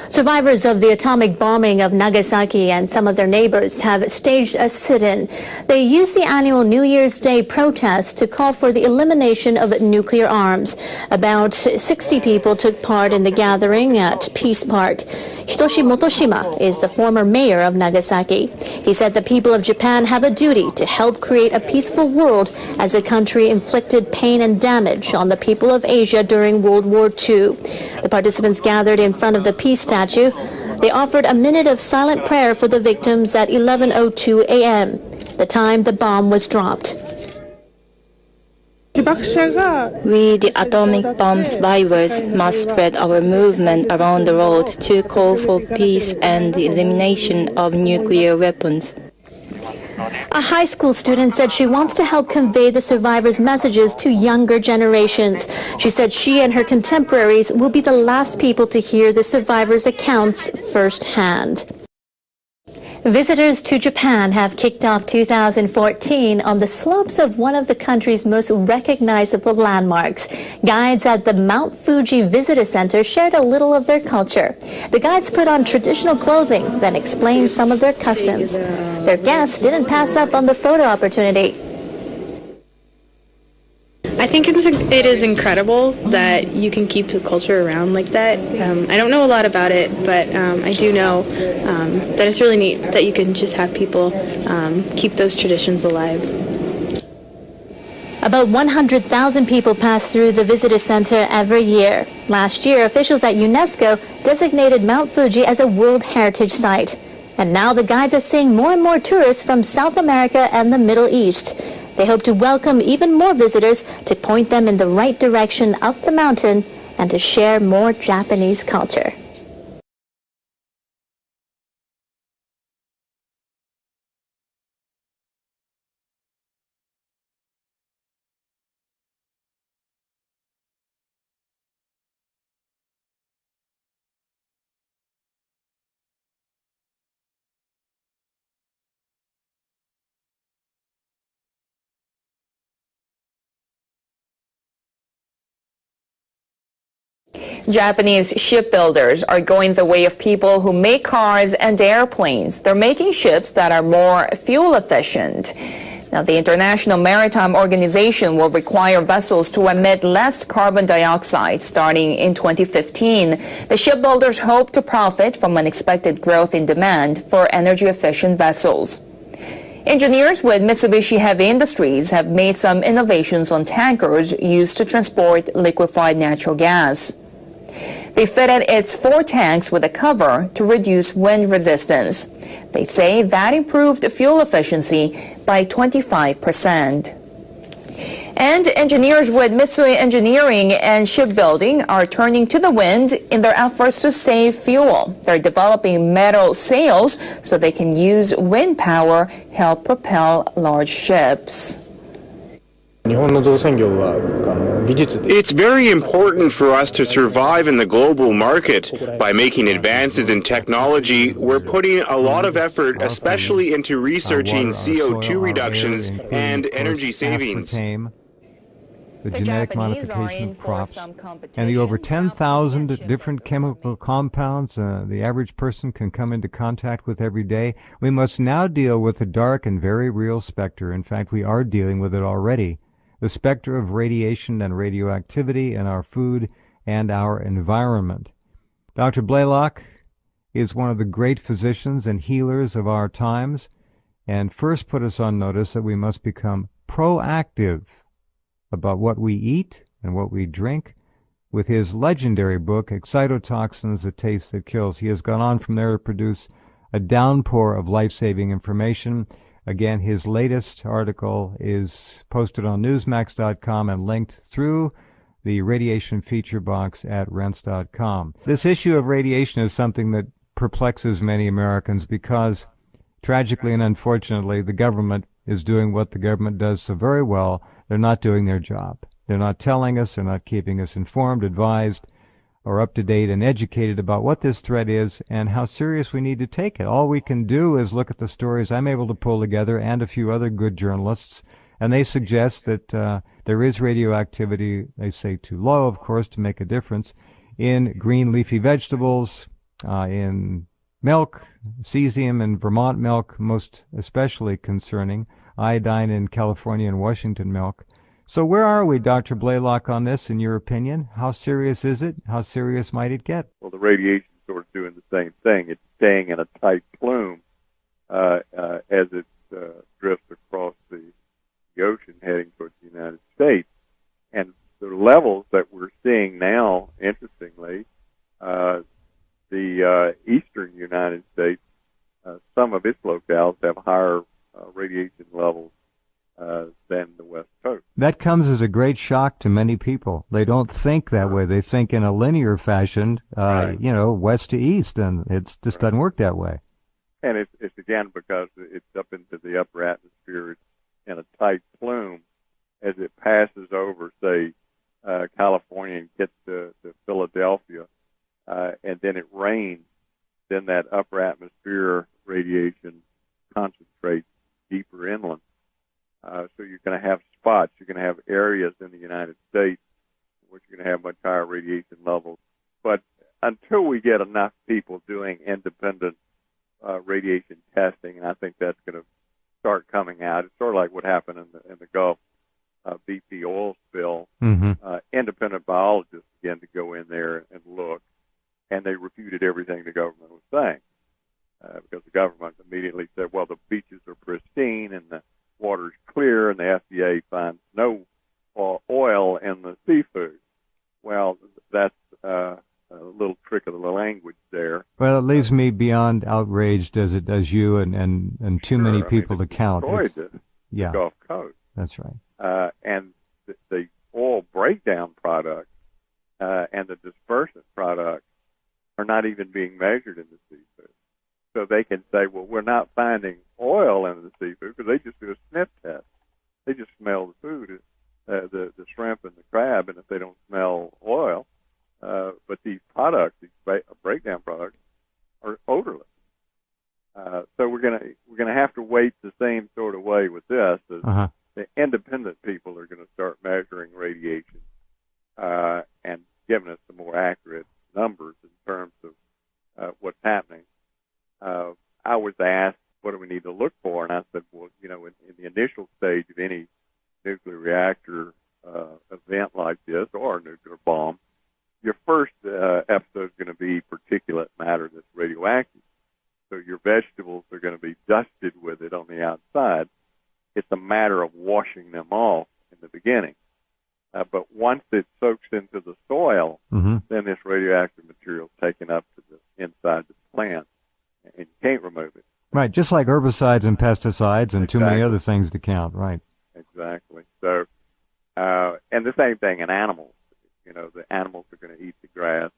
Survivors of the atomic bombing of Nagasaki and some of their neighbors have staged a sit-in. They used the annual New Year's Day protest to call for the elimination of nuclear arms. About 60 people took part in the gathering at Peace Park. Hitoshi Motoshima is the former mayor of Nagasaki. He said the people of Japan have a duty to help create a peaceful world as the country inflicted pain and damage on the people of Asia during World War II. The participants gathered in front of the Peace statue. They offered a minute of silent prayer for the victims at 11:02 a.m., the time the bomb was dropped. We, the atomic bomb survivors, must spread our movement around the world to call for peace and the elimination of nuclear weapons. A high school student said she wants to help convey the survivors' messages to younger generations. She said she and her contemporaries will be the last people to hear the survivors' accounts firsthand. Visitors to Japan have kicked off 2014 on the slopes of one of the country's most recognizable landmarks. Guides at the Mount Fuji Visitor Center shared a little of their culture. The guides put on traditional clothing, then explained some of their customs. Their guests didn't pass up on the photo opportunity. I think it is incredible that you can keep the culture around like that. I don't know a lot about it, but I do know that it's really neat that you can just have people keep those traditions alive. About 100,000 people pass through the visitor center every year. Last year, officials at UNESCO designated Mount Fuji as a World Heritage Site. And now the guides are seeing more and more tourists from South America and the Middle East. They hope to welcome even more visitors to point them in the right direction up the mountain and to share more Japanese culture. Japanese shipbuilders are going the way of people who make cars and airplanes. They're making ships that are more fuel efficient. Now, the International Maritime Organization will require vessels to emit less carbon dioxide starting in 2015. The shipbuilders hope to profit from an expected growth in demand for energy-efficient vessels. Engineers with Mitsubishi Heavy Industries have made some innovations on tankers used to transport liquefied natural gas. They fitted its 4 tanks with a cover to reduce wind resistance. They say that improved fuel efficiency by 25%. And engineers with Mitsui Engineering and Shipbuilding are turning to the wind in their efforts to save fuel. They're developing metal sails so they can use wind power help propel large ships. It's very important for us to survive in the global market. By making advances in technology, we're putting a lot of effort, especially into researching CO2 reductions and energy savings. The genetic modification of crops, and the over 10,000 different chemical compounds the average person can come into contact with every day. We must now deal with the dark and very real specter. In fact, we are dealing with it already. The specter of radiation and radioactivity in our food and our environment. Dr. Blaylock is one of the great physicians and healers of our times, and first put us on notice that we must become proactive about what we eat and what we drink with his legendary book, Excitotoxins, The Taste That Kills. He has gone on from there to produce a downpour of life-saving information. Again, his latest article is posted on Newsmax.com and linked through the radiation feature box at Rense.com. This issue of radiation is something that perplexes many Americans because, tragically and unfortunately, the government is doing what the government does so very well. They're not doing their job. They're not telling us, they're not keeping us informed, advised, or up to date and educated about what this threat is and how serious we need to take it. All we can do is look at the stories I'm able to pull together and a few other good journalists, and they suggest that there is radioactivity, they say too low, of course, to make a difference, in green leafy vegetables, in milk, cesium in Vermont milk, most especially concerning, iodine in California and Washington milk. So where are we, Dr. Blaylock, on this, in your opinion? How serious is it? How serious might it get? Well, the radiation is sort of doing the same thing. It's staying in a tight plume as it drifts across the ocean heading towards the United States. And the levels that we're seeing now, interestingly, the eastern United States, some of its locales have higher radiation levels than the West Coast. That comes as a great shock to many people. They don't think that way. They think in a linear fashion, west to east, and it just doesn't work that way. And it's again because it's up into the upper atmosphere. It's in a tight plume. As it passes over, say, California and gets to Philadelphia, and then it rains, then that upper atmosphere radiation concentrates deeper inland. So you're going to have spots, you're going to have areas in the United States in which you're going to have much higher radiation levels. But until we get enough people doing independent radiation testing, and I think that's going to start coming out. It's sort of like what happened in the Gulf BP oil spill. Independent biologists began to go in there and look, and they refuted everything the government was saying. Because the government immediately said, well, the beaches are pristine and the water's clear, and the FDA finds no oil in the seafood. Well, that's a little trick of the language there. Well, it leaves me beyond outraged as it does you and too many people to count. The Gulf Coast. That's right. And the oil breakdown products and the dispersant products are not even being measured in the seafood. So they can say, well, we're not finding oil in the seafood because they just do a sniff test. They just smell the food, the shrimp and the crab, and if they don't smell oil, but these products, these breakdown products, are odorless. So we're gonna have to wait the same sort of way with this. The independent people are going to start measuring radiation and giving us some more accurate numbers in terms of what's happening. I was asked, what do we need to look for? And I said, well, in the initial stage, this, or a nuclear bomb, your first episode is going to be particulate matter that's radioactive. So your vegetables are going to be dusted with it on the outside. It's a matter of washing them off in the beginning. But once it soaks into the soil, then this radioactive material is taken up to the inside the plant, and you can't remove it. Right, just like herbicides and pesticides and too many other things to count, right? Exactly. So, and the same thing in animals. You know, the animals are going to eat the grass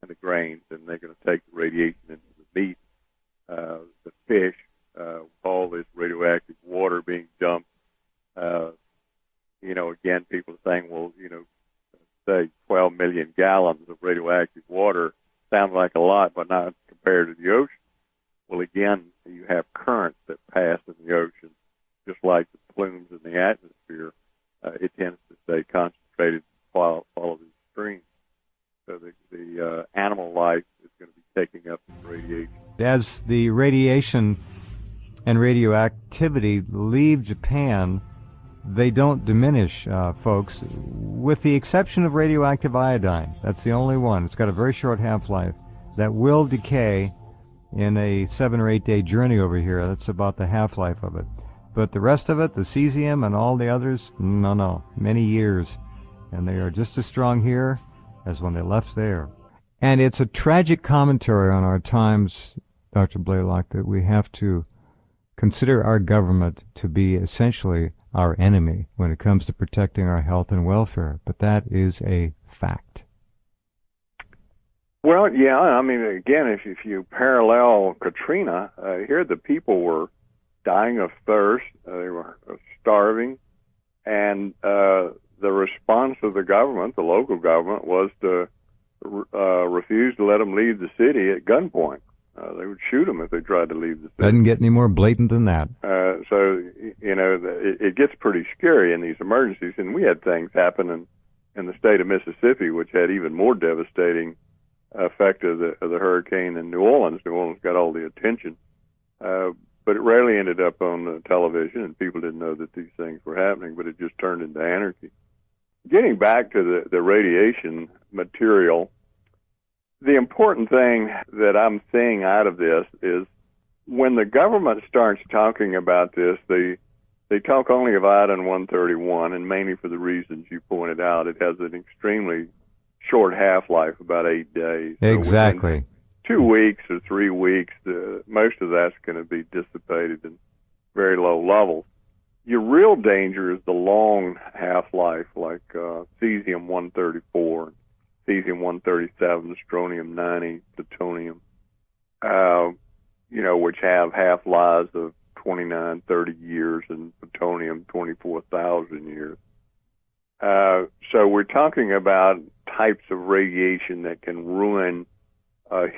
and the grains, and they're going to take the radiation into the meat. The fish, all this radioactive water being dumped. You know, again, people are saying, well, you know, say 12 million gallons of radioactive water sounds like a lot, but not compared to the ocean. Well, again, you have currents that pass in the ocean, just like the plumes in the atmosphere. It tends to stay concentrated, follow these streams. So the animal life is going to be taking up the radiation. As the radiation and radioactivity leave Japan, they don't diminish, folks, with the exception of radioactive iodine. That's the only one. It's got a very short half-life that will decay in a 7 or 8 day journey over here. That's about the half-life of it. But the rest of it, the cesium and all the others, no, many years. And they are just as strong here as when they left there. And it's a tragic commentary on our times, Dr. Blaylock, that we have to consider our government to be essentially our enemy when it comes to protecting our health and welfare. But that is a fact. Well, yeah, I mean, again, if you parallel Katrina, here the people were dying of thirst, they were starving, and the response of the government, the local government, was to refuse to let them leave the city at gunpoint. They would shoot them if they tried to leave the city. Doesn't get any more blatant than that. So, you know, it gets pretty scary in these emergencies, and we had things happen in the state of Mississippi, which had even more devastating effect of the hurricane in New Orleans. New Orleans got all the attention, but it rarely ended up on the television, and people didn't know that these things were happening, but it just turned into anarchy. Getting back to the radiation material, the important thing that I'm seeing out of this is when the government starts talking about this, they talk only of iodine-131, and mainly for the reasons you pointed out. It has an extremely short half-life, about 8 days. Exactly. So 2 weeks or 3 weeks, most of that's going to be dissipated in very low levels. Your real danger is the long half-life, like cesium-134, cesium-137, strontium-90, plutonium, you know, which have half-lives of 29, 30 years, and plutonium 24,000 years. So we're talking about types of radiation that can ruin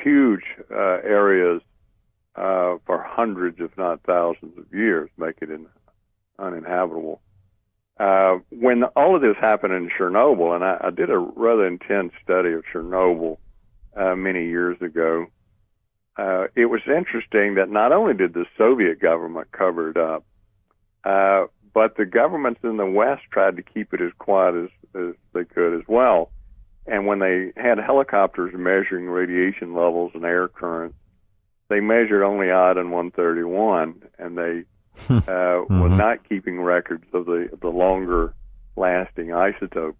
huge areas for hundreds, if not thousands of years, make it uninhabitable. When all of this happened in Chernobyl, and I did a rather intense study of Chernobyl many years ago, it was interesting that not only did the Soviet government cover it up, but the governments in the West tried to keep it as quiet as they could as well. And when they had helicopters measuring radiation levels and air currents, they measured only iodine-131, and they were not keeping records of the longer-lasting isotopes.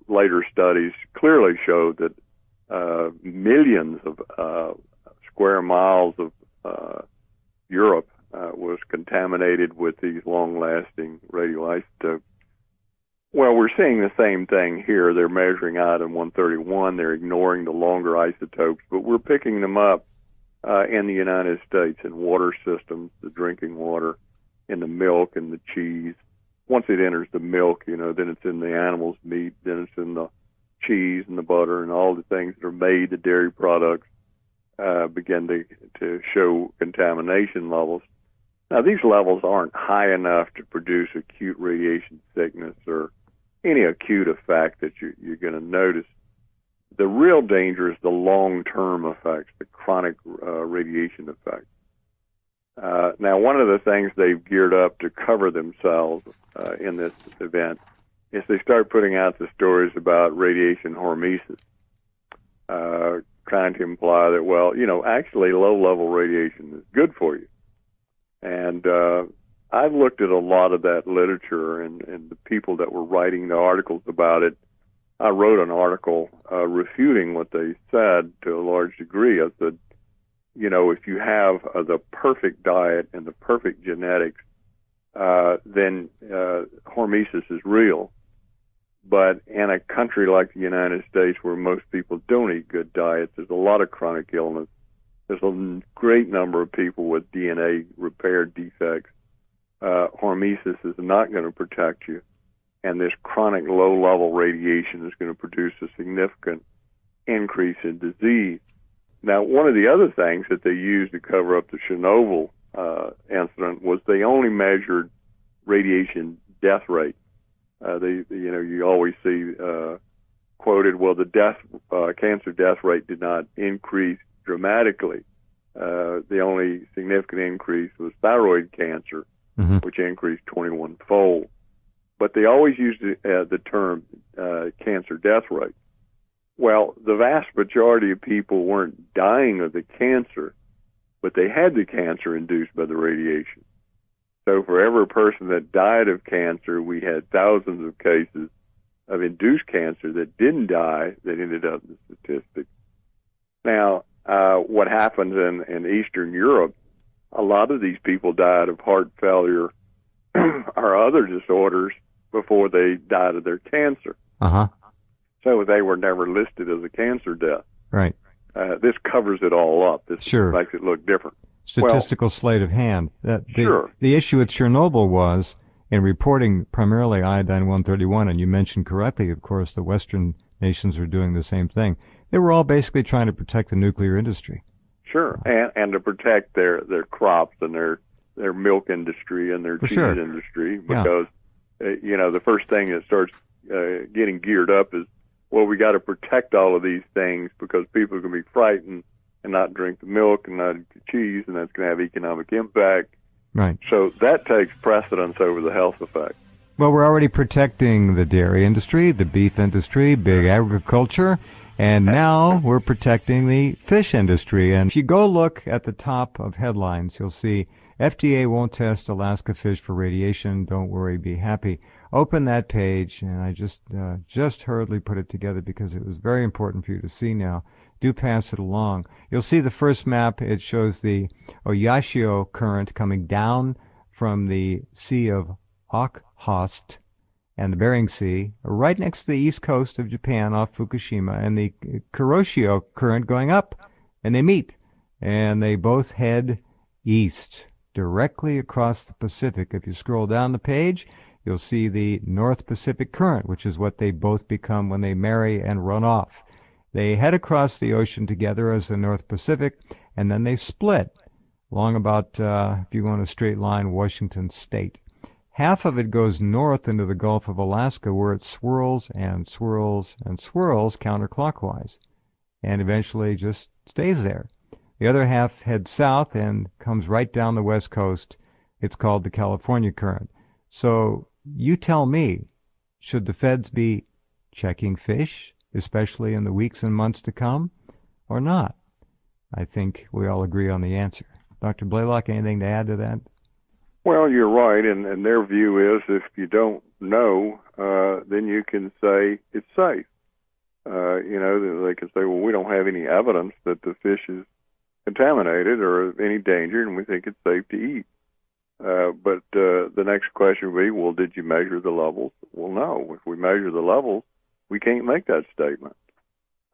Later studies clearly showed that millions of square miles of Europe was contaminated with these long-lasting radioisotopes. Well, we're seeing the same thing here. They're measuring iodine-131. They're ignoring the longer isotopes, but we're picking them up in the United States in water systems, the drinking water, in the milk and the cheese. Once it enters the milk, you know, then it's in the animal's meat, then it's in the cheese and the butter and all the things that are made, the dairy products begin to show contamination levels. Now, these levels aren't high enough to produce acute radiation sickness or any acute effect that you're going to notice. The real danger is the long-term effects, the chronic radiation effects. Now, one of the things they've geared up to cover themselves in this event is they start putting out the stories about radiation hormesis, trying to imply that, well, actually low-level radiation is good for you. And I've looked at a lot of that literature and the people that were writing the articles about it. I wrote an article refuting what they said to a large degree. I said, if you have the perfect diet and the perfect genetics, then hormesis is real. But in a country like the United States where most people don't eat good diets, there's a lot of chronic illness. There's a great number of people with DNA repair defects. Hormesis is not going to protect you. And this chronic low-level radiation is going to produce a significant increase in disease. Now, one of the other things that they used to cover up the Chernobyl incident was they only measured radiation death rate. You always see quoted, well, the cancer death rate did not increase dramatically. The only significant increase was thyroid cancer, which increased 21-fold. But they always used the term cancer death rate. Well, the vast majority of people weren't dying of the cancer, but they had the cancer induced by the radiation. So for every person that died of cancer, we had thousands of cases of induced cancer that didn't die that ended up in the statistics. Now, what happens in Eastern Europe, a lot of these people died of heart failure or other disorders before they died of their cancer. So they were never listed as a cancer death. Right. This covers it all up. This makes it look different. Statistical sleight of hand. Sure. The issue with Chernobyl was, in reporting primarily iodine-131, and you mentioned correctly, of course, the Western nations were doing the same thing. They were all basically trying to protect the nuclear industry. Sure, and to protect their crops and their milk industry and their cheese industry, because the first thing that starts getting geared up is, well, we got to protect all of these things because people are going to be frightened and not drink the milk and not eat the cheese, and that's going to have economic impact. Right. So that takes precedence over the health effect. Well, we're already protecting the dairy industry, the beef industry, big agriculture, and now we're protecting the fish industry. And if you go look at the top of headlines, you'll see FDA won't test Alaska fish for radiation. Don't worry, be happy. Open that page, and I just hurriedly put it together because it was very important for you to see now. Do pass it along. You'll see the first map. It shows the Oyashio current coming down from the Sea of Okhotsk and the Bering Sea, right next to the east coast of Japan off Fukushima, and the Kuroshio current going up, and they meet, and they both head east, directly across the Pacific. If you scroll down the page, you'll see the North Pacific Current, which is what they both become when they marry and run off. They head across the ocean together as the North Pacific, and then they split along about, if you go in a straight line, Washington State. Half of it goes north into the Gulf of Alaska, where it swirls and swirls and swirls counterclockwise, and eventually just stays there. The other half heads south and comes right down the west coast. It's called the California Current. So you tell me, should the feds be checking fish, especially in the weeks and months to come, or not? I think we all agree on the answer. Dr. Blaylock, anything to add to that? Well, you're right, and their view is if you don't know, then you can say it's safe. They can say, well, we don't have any evidence that the fish is contaminated or of any danger, and we think it's safe to eat. But the next question would be, well, did you measure the levels? Well, no. If we measure the levels, we can't make that statement.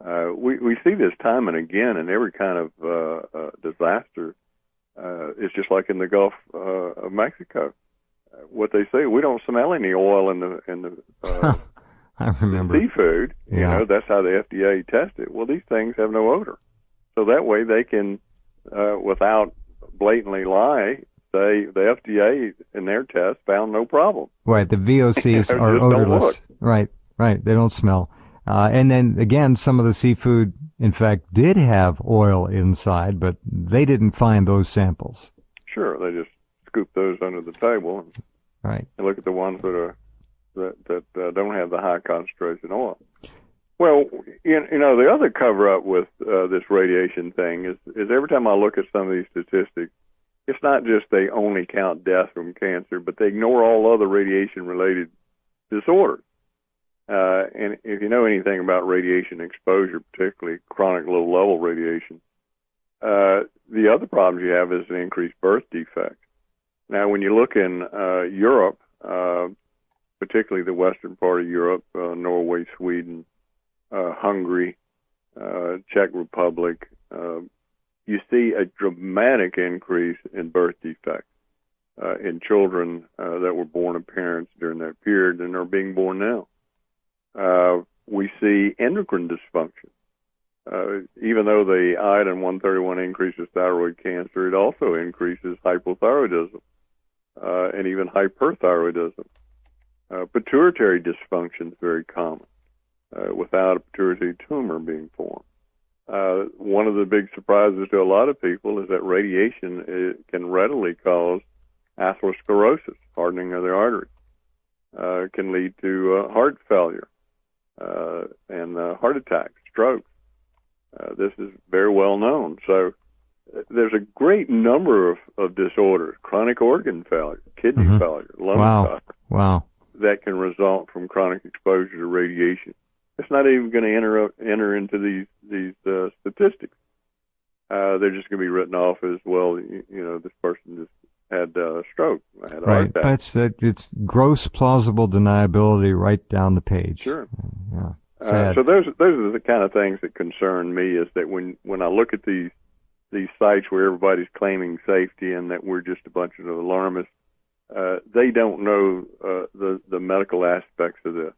We see this time and again in every kind of disaster. It's just like in the Gulf of Mexico. What they say, we don't smell any oil in the I remember. Seafood. Yeah. That's how the FDA tests it. Well, these things have no odor, so that way they can, without blatantly lie, say the FDA in their test found no problem. Right. The VOCs are odorless. Right. They don't smell. And then again, some of the seafood, in fact, did have oil inside, but they didn't find those samples. Sure, they just scoop those under the table and right. look at the ones that that don't have the high concentration oil. Well, the other cover-up with this radiation thing is every time I look at some of these statistics, it's not just they only count death from cancer, but they ignore all other radiation-related disorders. And if you know anything about radiation exposure, particularly chronic low-level radiation, the other problems you have is an increased birth defect. Now, when you look in Europe, particularly the western part of Europe, Norway, Sweden, Hungary, Czech Republic, you see a dramatic increase in birth defects in children that were born of parents during that period and are being born now. We see endocrine dysfunction. Even though the iodine-131 increases thyroid cancer, it also increases hypothyroidism and even hyperthyroidism. Pituitary dysfunction is very common without a pituitary tumor being formed. One of the big surprises to a lot of people is that radiation can readily cause atherosclerosis, hardening of the arteries. Can lead to heart failure and heart attacks, strokes. This is very well known. So there's a great number of disorders, chronic organ failure, kidney failure, lung failure, that can result from chronic exposure to radiation. It's not even going to enter into these statistics. They're just going to be written off as, well, this person just had a stroke, had a heart attack. But it's gross plausible deniability right down the page. Sure. Yeah. So those are the kind of things that concern me, is that when I look at these sites where everybody's claiming safety and that we're just a bunch of alarmists, they don't know the medical aspects of this.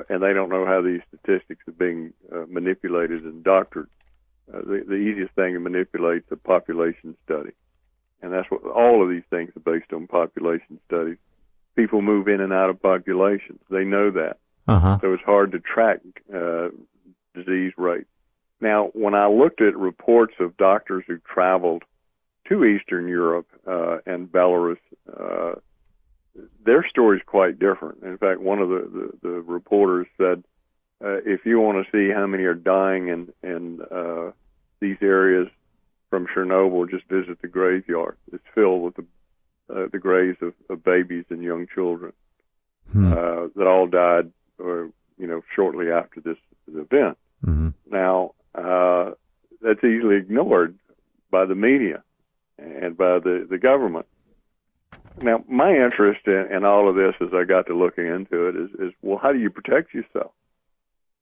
And they don't know how these statistics are being manipulated and doctored. The easiest thing to manipulate is a population study. And that's what all of these things are based on, population studies. People move in and out of populations. They know that. So it's hard to track disease rates. Now, when I looked at reports of doctors who traveled to Eastern Europe and Belarus, their story is quite different. In fact, one of the reporters said, if you want to see how many are dying in these areas from Chernobyl, just visit the graveyard. It's filled with the graves of babies and young children that all died, shortly after this event. Now, that's easily ignored by the media and by the government. Now, my interest in all of this, as I got to looking into it, is well, how do you protect yourself?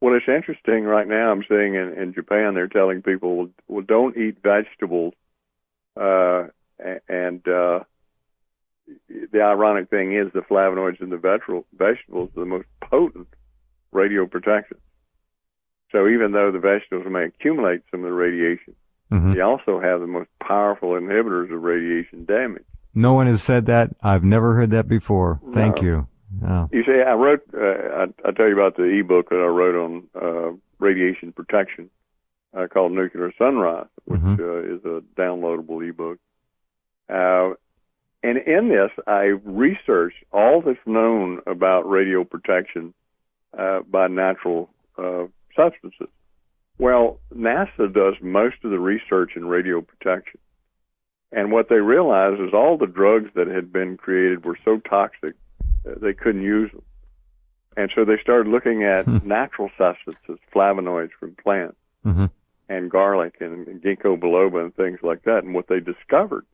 Well, it's interesting right now. I'm seeing in Japan, they're telling people, well, don't eat vegetables. And the ironic thing is the flavonoids in the vegetables are the most potent radioprotection. So even though the vegetables may accumulate some of the radiation, they also have the most powerful inhibitors of radiation damage. No one has said that. I've never heard that before. Thank you. No. You see, I wrote, I tell you about the ebook that I wrote on radiation protection called Nuclear Sunrise, which is a downloadable ebook. And in this, I researched all that's known about radio protection by natural substances. Well, NASA does most of the research in radio protection. And what they realized is all the drugs that had been created were so toxic they couldn't use them. And so they started looking at natural substances, flavonoids from plants, and garlic and ginkgo biloba and things like that. And what they discovered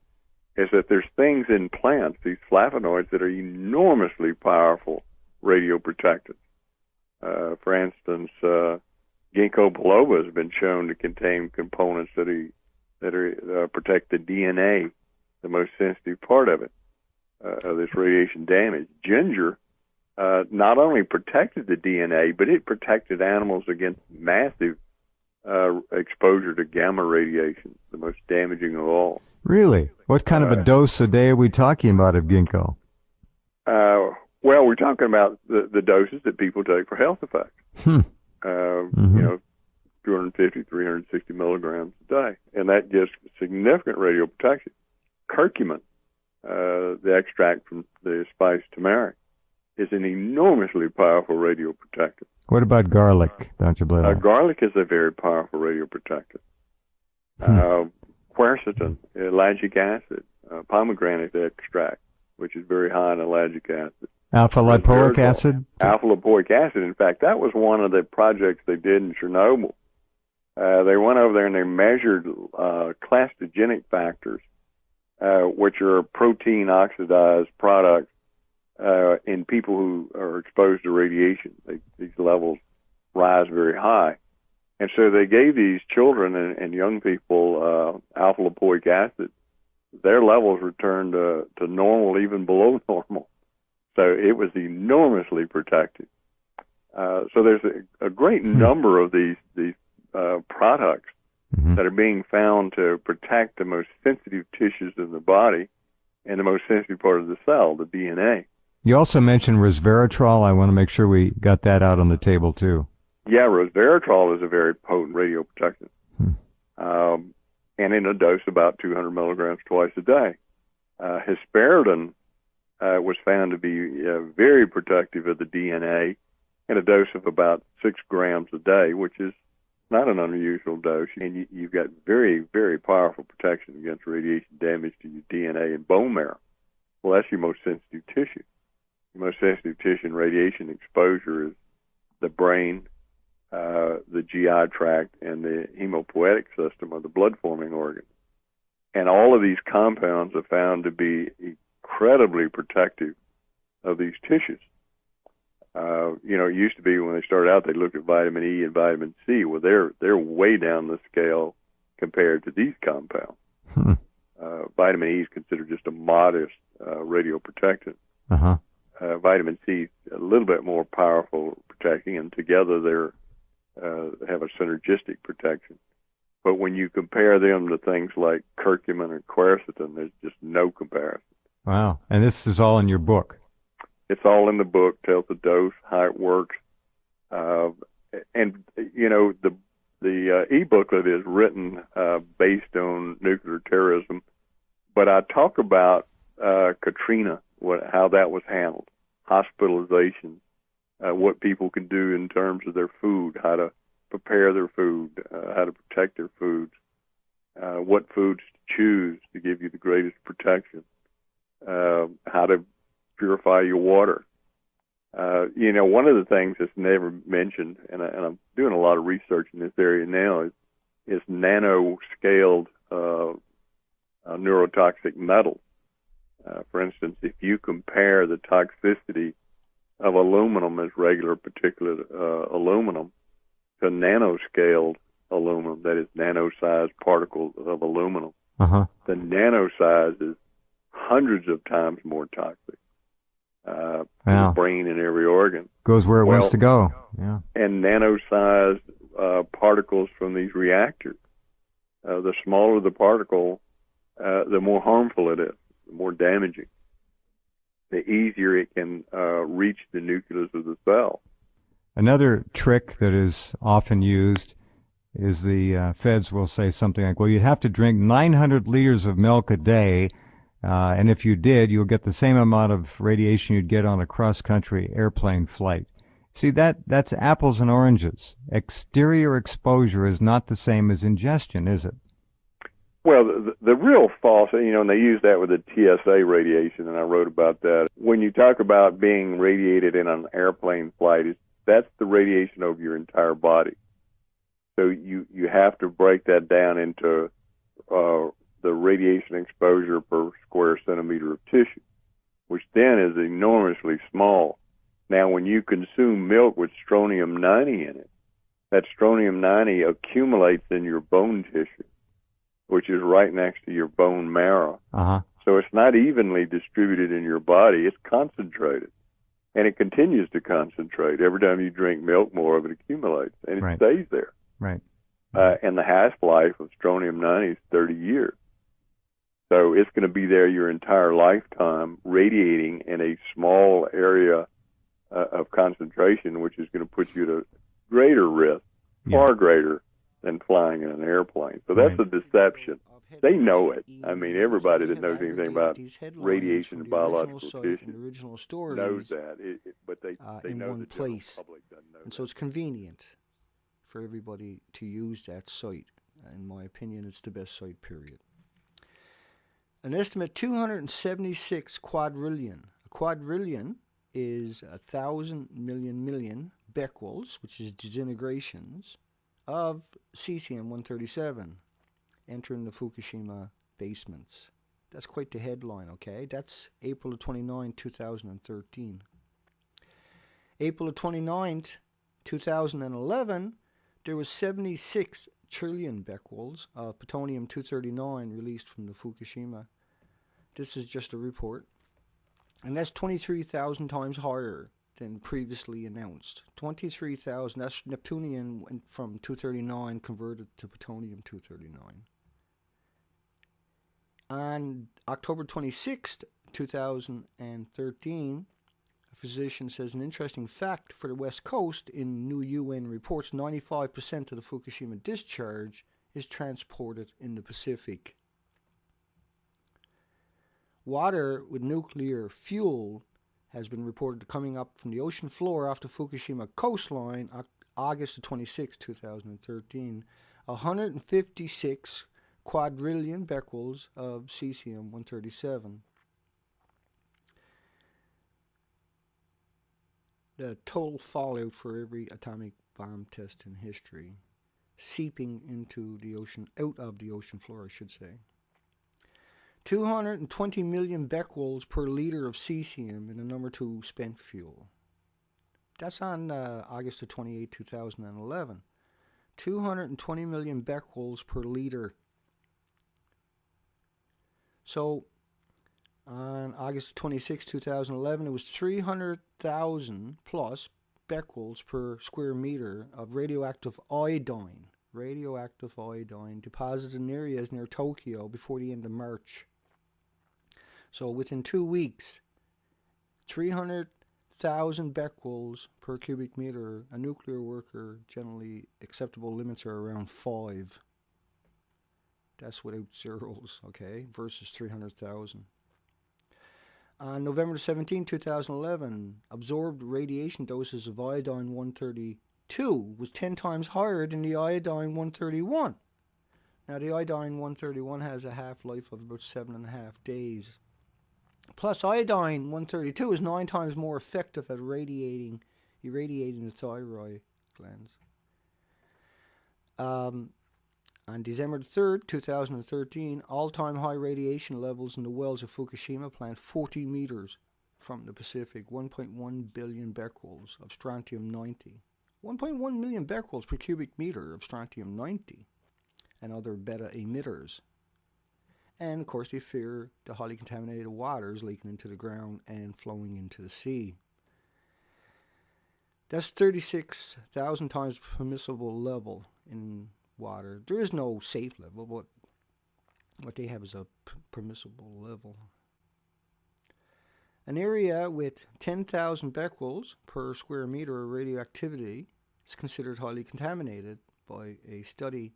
is that there's things in plants, these flavonoids, that are enormously powerful radioprotectants. For instance, ginkgo biloba has been shown to contain components that protect the DNA, the most sensitive part of it, of this radiation damage. Ginger not only protected the DNA, but it protected animals against massive exposure to gamma radiation, the most damaging of all. Really? What kind of a dose a day are we talking about of ginkgo? Well, we're talking about the doses that people take for health effects. 250, 360 milligrams a day. And that gives significant radio protection. Curcumin, the extract from the spice turmeric, is an enormously powerful radioprotectant. What about garlic, Dr. Blittle? Garlic is a very powerful radioprotectant. Quercetin, ellagic acid, pomegranate extract, which is very high in ellagic acid. Alpha-lipoic acid? Alpha-lipoic acid. In fact, that was one of the projects they did in Chernobyl. They went over there and they measured clastogenic factors, which are protein oxidized products in people who are exposed to radiation. These levels rise very high. And so they gave these children and young people alpha-lipoic acid. Their levels returned to normal, even below normal. So it was enormously protective. So there's a great number of these products that are being found to protect the most sensitive tissues in the body and the most sensitive part of the cell, the DNA. You also mentioned resveratrol. I want to make sure we got that out on the table, too. Yeah, resveratrol is a very potent radioprotectant. And in a dose about 200 milligrams twice a day. Hesperidin was found to be very protective of the DNA in a dose of about 6 grams a day, which is not an unusual dose. And you've got very, very powerful protection against radiation damage to your DNA and bone marrow. Well, that's your most sensitive tissue. Your most sensitive tissue in radiation exposure is the brain, the GI tract, and the hemopoietic system, or the blood-forming organ. And all of these compounds are found to be incredibly protective of these tissues. It used to be when they started out, they looked at vitamin E and vitamin C. Well, they're way down the scale compared to these compounds. Vitamin E is considered just a modest radioprotectant. Vitamin C is a little bit more powerful protecting, and together they're have a synergistic protection. But when you compare them to things like curcumin and quercetin, there's just no comparison. Wow. And this is all in your book? It's all in the book, tells the dose, how it works. The e-booklet is written based on nuclear terrorism, but I talk about Katrina, how that was handled, hospitalization, what people can do in terms of their food, how to prepare their food, how to protect their foods, what foods to choose to give you the greatest protection, how to purify your water. One of the things that's never mentioned, and I'm doing a lot of research in this area now, is nano-scaled neurotoxic metals. For instance, if you compare the toxicity of aluminum as regular particulate aluminum to nanoscaled aluminum, that is nano-sized particles of aluminum, the nano-size is hundreds of times more toxic to the brain and every organ. Goes where it wants to go. Yeah. And nano-sized particles from these reactors, the smaller the particle, the more harmful it is, the more damaging. The easier it can reach the nucleus of the cell. Another trick that is often used is the feds will say something like, well, you'd have to drink 900 liters of milk a day, and if you did, you'll get the same amount of radiation you'd get on a cross-country airplane flight. See, that's apples and oranges. Exterior exposure is not the same as ingestion, is it? Well, the real false, and they use that with the TSA radiation, and I wrote about that. When you talk about being radiated in an airplane flight, that's the radiation over your entire body. So you have to break that down into the radiation exposure per square centimeter of tissue, which then is enormously small. Now, when you consume milk with strontium-90 in it, that strontium-90 accumulates in your bone tissue, which is right next to your bone marrow. So it's not evenly distributed in your body. It's concentrated. And it continues to concentrate. Every time you drink milk, more of it accumulates. And it stays there. Right. And the half-life of strontium-90 is 30 years. So it's going to be there your entire lifetime, radiating in a small area of concentration, which is going to put you at a greater risk, far greater than flying in an airplane. So that's a deception. they know it. I mean, everybody that knows anything about radiation and biological tissue knows that. But they know the general public doesn't know. And so it's convenient for everybody to use that site. In my opinion, it's the best site, period. An estimate 276 quadrillion. A quadrillion is 1,000 million becquerels, which is disintegrations, of cesium-137 entering the Fukushima basements. That's quite the headline, okay? That's April 29, 2013. April 29, 2011, there was 76 trillion becquerels of plutonium-239 released from the Fukushima. This is just a report. And that's 23,000 times higher than previously announced. 23,000, that's Neptunium went from 239 converted to plutonium-239. On October 26th, 2013, a physician says an interesting fact for the West Coast in new UN reports, 95% of the Fukushima discharge is transported in the Pacific. Water with nuclear fuel has been reported coming up from the ocean floor off the Fukushima coastline, August 26, 2013. 156 quadrillion becquerels of cesium-137. The total fallout for every atomic bomb test in history, seeping into the ocean, out of the ocean floor, I should say. 220 million becquerels per liter of cesium in the number 2 spent fuel. That's on August 28, 2011. 220 million becquerels per liter. So, on August 26, 2011, it was 300,000 plus becquerels per square meter of radioactive iodine deposited in areas near Tokyo before the end of March. So within 2 weeks, 300,000 becquerels per cubic meter. A nuclear worker, generally acceptable limits are around 5. That's without zeros, okay, versus 300,000. On November 17, 2011, absorbed radiation doses of iodine-132 was 10 times higher than the iodine-131. Now, the iodine-131 has a half-life of about 7.5 days. Plus, iodine-132 is 9 times more effective at irradiating the thyroid glands. On December 3rd, 2013, all-time high radiation levels in the wells of Fukushima plant 40 meters from the Pacific, 1.1 billion becquerels of strontium-90. 1.1 million becquerels per cubic meter of strontium-90 and other beta emitters. And, of course, they fear the highly contaminated waters leaking into the ground and flowing into the sea. That's 36,000 times permissible level in water. There is no safe level, but what they have is a permissible level. An area with 10,000 becquerels per square meter of radioactivity is considered highly contaminated by a study.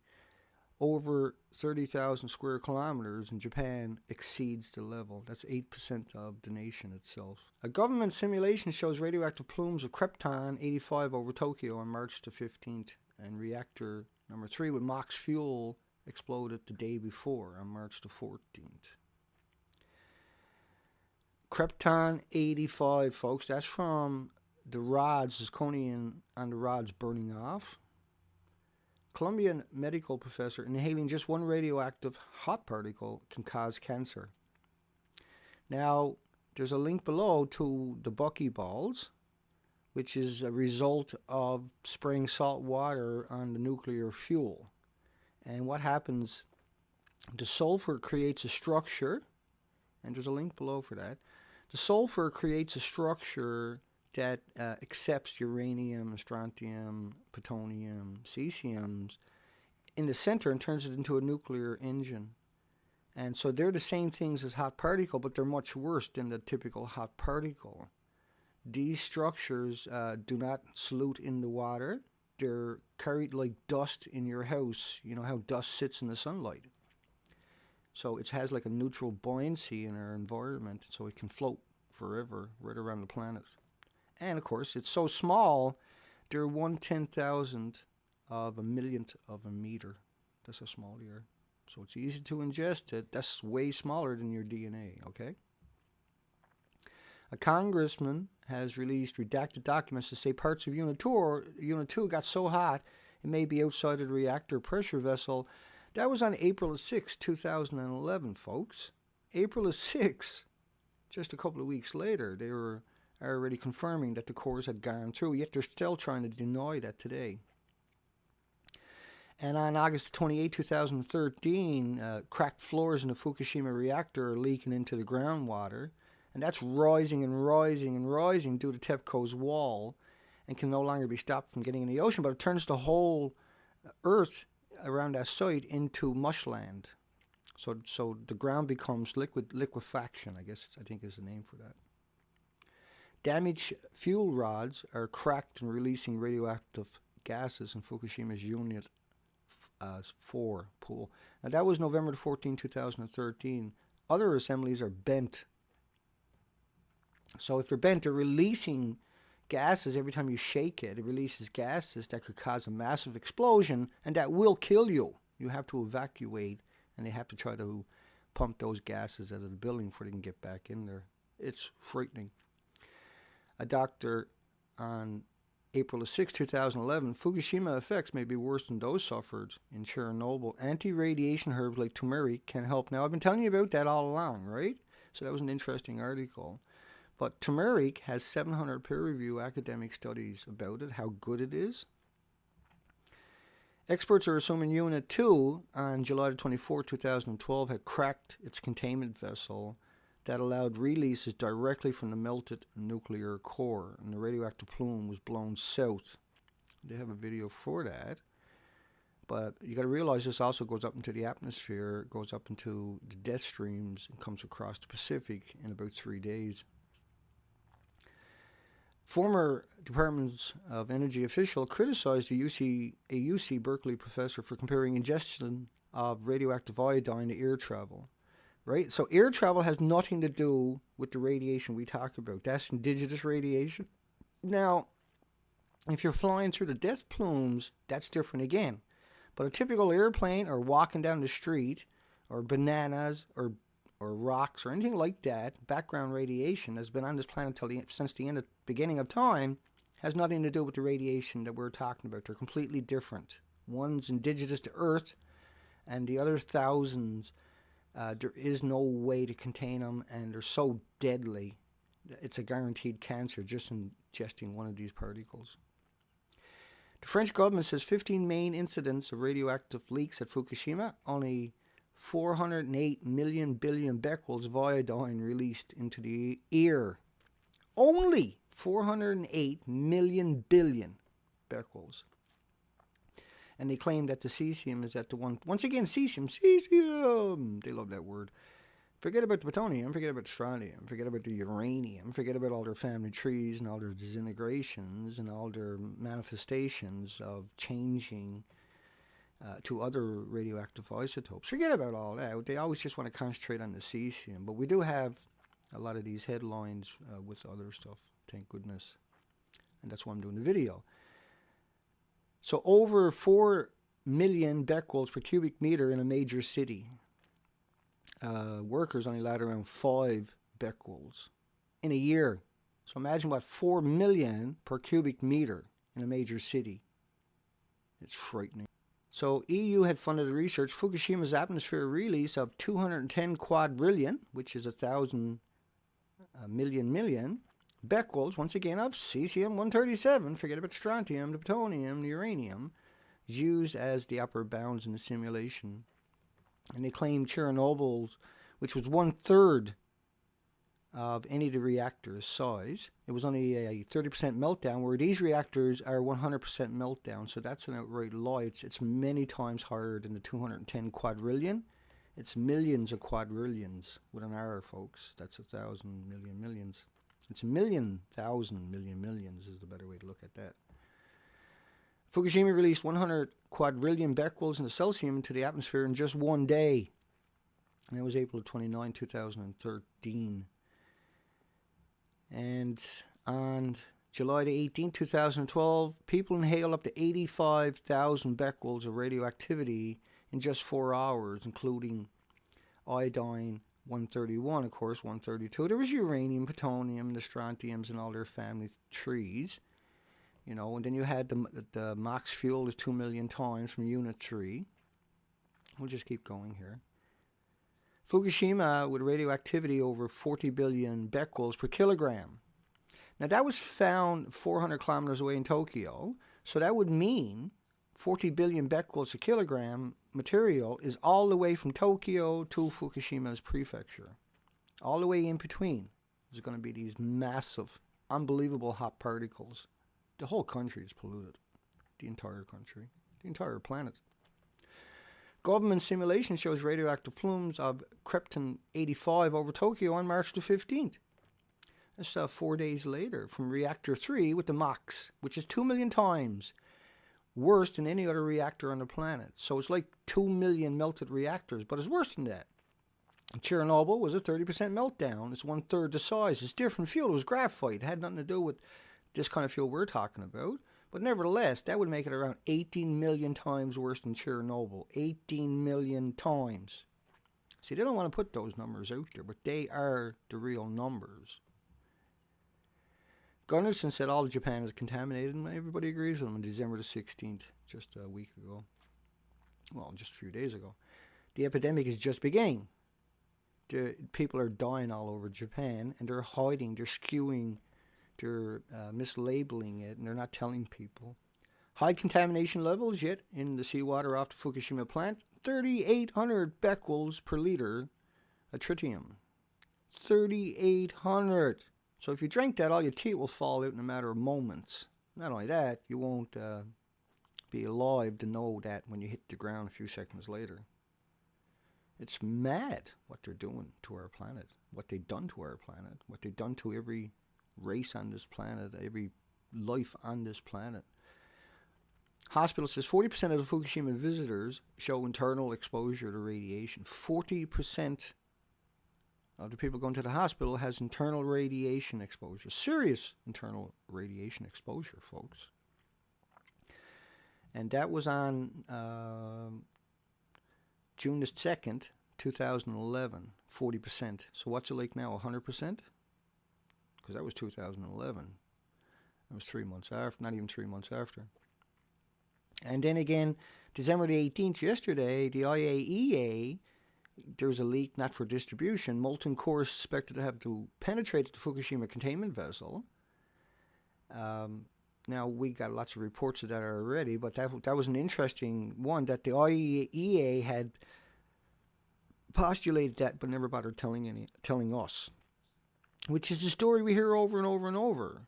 Over 30,000 square kilometers in Japan exceeds the level. That's 8% of the nation itself. A government simulation shows radioactive plumes of krypton-85 over Tokyo on March the 15th, and reactor number 3 with MOX fuel exploded the day before on March the 14th. Krypton-85, folks, that's from the rods, zirconium on the rods burning off. Colombian medical professor, inhaling just one radioactive hot particle can cause cancer. Now, there's a link below to the buckyballs, which is a result of spraying salt water on the nuclear fuel. And what happens, the sulfur creates a structure, and there's a link below for that. The sulfur creates a structure that accepts uranium, strontium, plutonium, cesiums in the center and turns it into a nuclear engine. And so they're the same things as hot particle, but they're much worse than the typical hot particle. These structures do not solute in the water. They're carried like dust in your house. You know how dust sits in the sunlight. So it has like a neutral buoyancy in our environment, so it can float forever right around the planet. And of course, it's so small, they're 1/10,000 of a millionth of a meter. That's how small they are. So it's easy to ingest it. That's way smaller than your DNA, okay? A congressman has released redacted documents to say parts of Unit 2 got so hot it may be outside of the reactor pressure vessel. That was on April 6, 2011, folks. April 6, just a couple of weeks later, they were already confirming that the cores had gone through, yet they're still trying to deny that today. And on August 28, 2013, cracked floors in the Fukushima reactor are leaking into the groundwater, and that's rising and rising and rising due to TEPCO's wall and can no longer be stopped from getting in the ocean, but it turns the whole Earth around that site into mushland. So the ground becomes liquefaction, I think is the name for that. Damaged fuel rods are cracked and releasing radioactive gases in Fukushima's Unit 4 pool. Now that was November 14, 2013. Other assemblies are bent. So if they're bent, they're releasing gases every time you shake it. It releases gases that could cause a massive explosion, and that will kill you. You have to evacuate, and they have to try to pump those gases out of the building before they can get back in there. It's frightening. A doctor on April 6, 2011, Fukushima effects may be worse than those suffered in Chernobyl. Anti-radiation herbs like turmeric can help. Now, I've been telling you about that all along, right? So that was an interesting article. But turmeric has 700 peer-reviewed academic studies about it, how good it is. Experts are assuming Unit 2 on July 24, 2012 had cracked its containment vessel that allowed releases directly from the melted nuclear core, and the radioactive plume was blown south. They have a video for that. But you got to realize this also goes up into the atmosphere, goes up into the death streams, and comes across the Pacific in about 3 days. Former Department of Energy official criticized a UC Berkeley professor for comparing ingestion of radioactive iodine to air travel. Right? So air travel has nothing to do with the radiation we talk about. That's indigenous radiation. Now, if you're flying through the death plumes, that's different again. But a typical airplane or walking down the street or bananas or rocks or anything like that, background radiation has been on this planet since the beginning of time, has nothing to do with the radiation that we're talking about. They're completely different. One's indigenous to Earth, and the other thousands, there is no way to contain them, and they're so deadly. It's a guaranteed cancer just ingesting one of these particles. The French government says 15 main incidents of radioactive leaks at Fukushima, only 408 million billion becquerels of iodine released into the air. Only 408 million billion becquerels. And they claim that the cesium is at the one. Once again, cesium. They love that word. Forget about the plutonium, forget about the strontium, forget about the uranium, forget about all their family trees and all their disintegrations and all their manifestations of changing to other radioactive isotopes. Forget about all that. They always just want to concentrate on the cesium. But we do have a lot of these headlines with other stuff, thank goodness. And that's why I'm doing the video. So over 4 million becquerels per cubic meter in a major city. Workers only allowed around 5 becquerels in a year. So imagine what, 4 million per cubic meter in a major city. It's frightening. So EU had funded the research. Fukushima's atmosphere release of 210 quadrillion, which is 1,000 million becquerels, once again, of cesium-137, forget about strontium, the plutonium, the uranium, is used as the upper bounds in the simulation. And they claim Chernobyl, which was 1/3 of any of the reactors' size, it was only a 30% meltdown, where these reactors are 100% meltdown, so that's an outright lie. It's many times higher than the 210 quadrillion. It's millions of quadrillions with an R, folks. That's 1,000 million millions. It's a million, thousand, million, millions is the better way to look at that. Fukushima released 100 quadrillion becquerels in the cesium into the atmosphere in just one day. And that was April 29, 2013. And on July the 18th, 2012, people inhaled up to 85,000 becquerels of radioactivity in just 4 hours, including iodine 131, of course, 132. There was uranium, plutonium, the strontiums, and all their family trees. You know, and then you had the max fuel is 2 million times from Unit 3. We'll just keep going here. Fukushima with radioactivity over 40 billion becquerels per kilogram. Now that was found 400 kilometers away in Tokyo, so that would mean 40 billion becquerels a kilogram material is all the way from Tokyo to Fukushima's prefecture. All the way in between, there's going to be these massive, unbelievable hot particles. The whole country is polluted. The entire country. The entire planet. Government simulation shows radioactive plumes of Krypton-85 over Tokyo on March the 15th. That's 4 days later from Reactor 3 with the MOX, which is 2 million times worse than any other reactor on the planet. So it's like 2 million melted reactors, but it's worse than that. Chernobyl was a 30% meltdown. It's 1/3 the size. It's different fuel. It was graphite. It had nothing to do with this kind of fuel we're talking about. But nevertheless, that would make it around 18 million times worse than Chernobyl. 18 million times. See, they don't want to put those numbers out there, but they are the real numbers. Gunnarsson said all of Japan is contaminated, and everybody agrees with him on December the 16th, just a week ago. Well, just a few days ago. The epidemic is just beginning. People are dying all over Japan, and they're hiding, they're skewing, they're mislabeling it, and they're not telling people. High contamination levels yet in the seawater off the Fukushima plant, 3,800 becquerels per liter of tritium. 3,800. So if you drink that, all your teeth will fall out in a matter of moments. Not only that, you won't be alive to know that when you hit the ground a few seconds later. It's mad what they're doing to our planet, what they've done to our planet, what they've done to every race on this planet, every life on this planet. Hospital says 40% of the Fukushima visitors show internal exposure to radiation. 40% of the people going to the hospital has internal radiation exposure. Serious internal radiation exposure, folks. And that was on June the 2nd, 2011, 40%. So what's it like now, 100%? Because that was 2011. That was 3 months after, not even 3 months after. And then again, December the 18th, yesterday, the IAEA, there's a leak not for distribution. Molten core suspected to have penetrated the Fukushima containment vessel. Now, we got lots of reports of that already, but that was an interesting one, that the IAEA had postulated that but never bothered telling us, which is a story we hear over and over and over.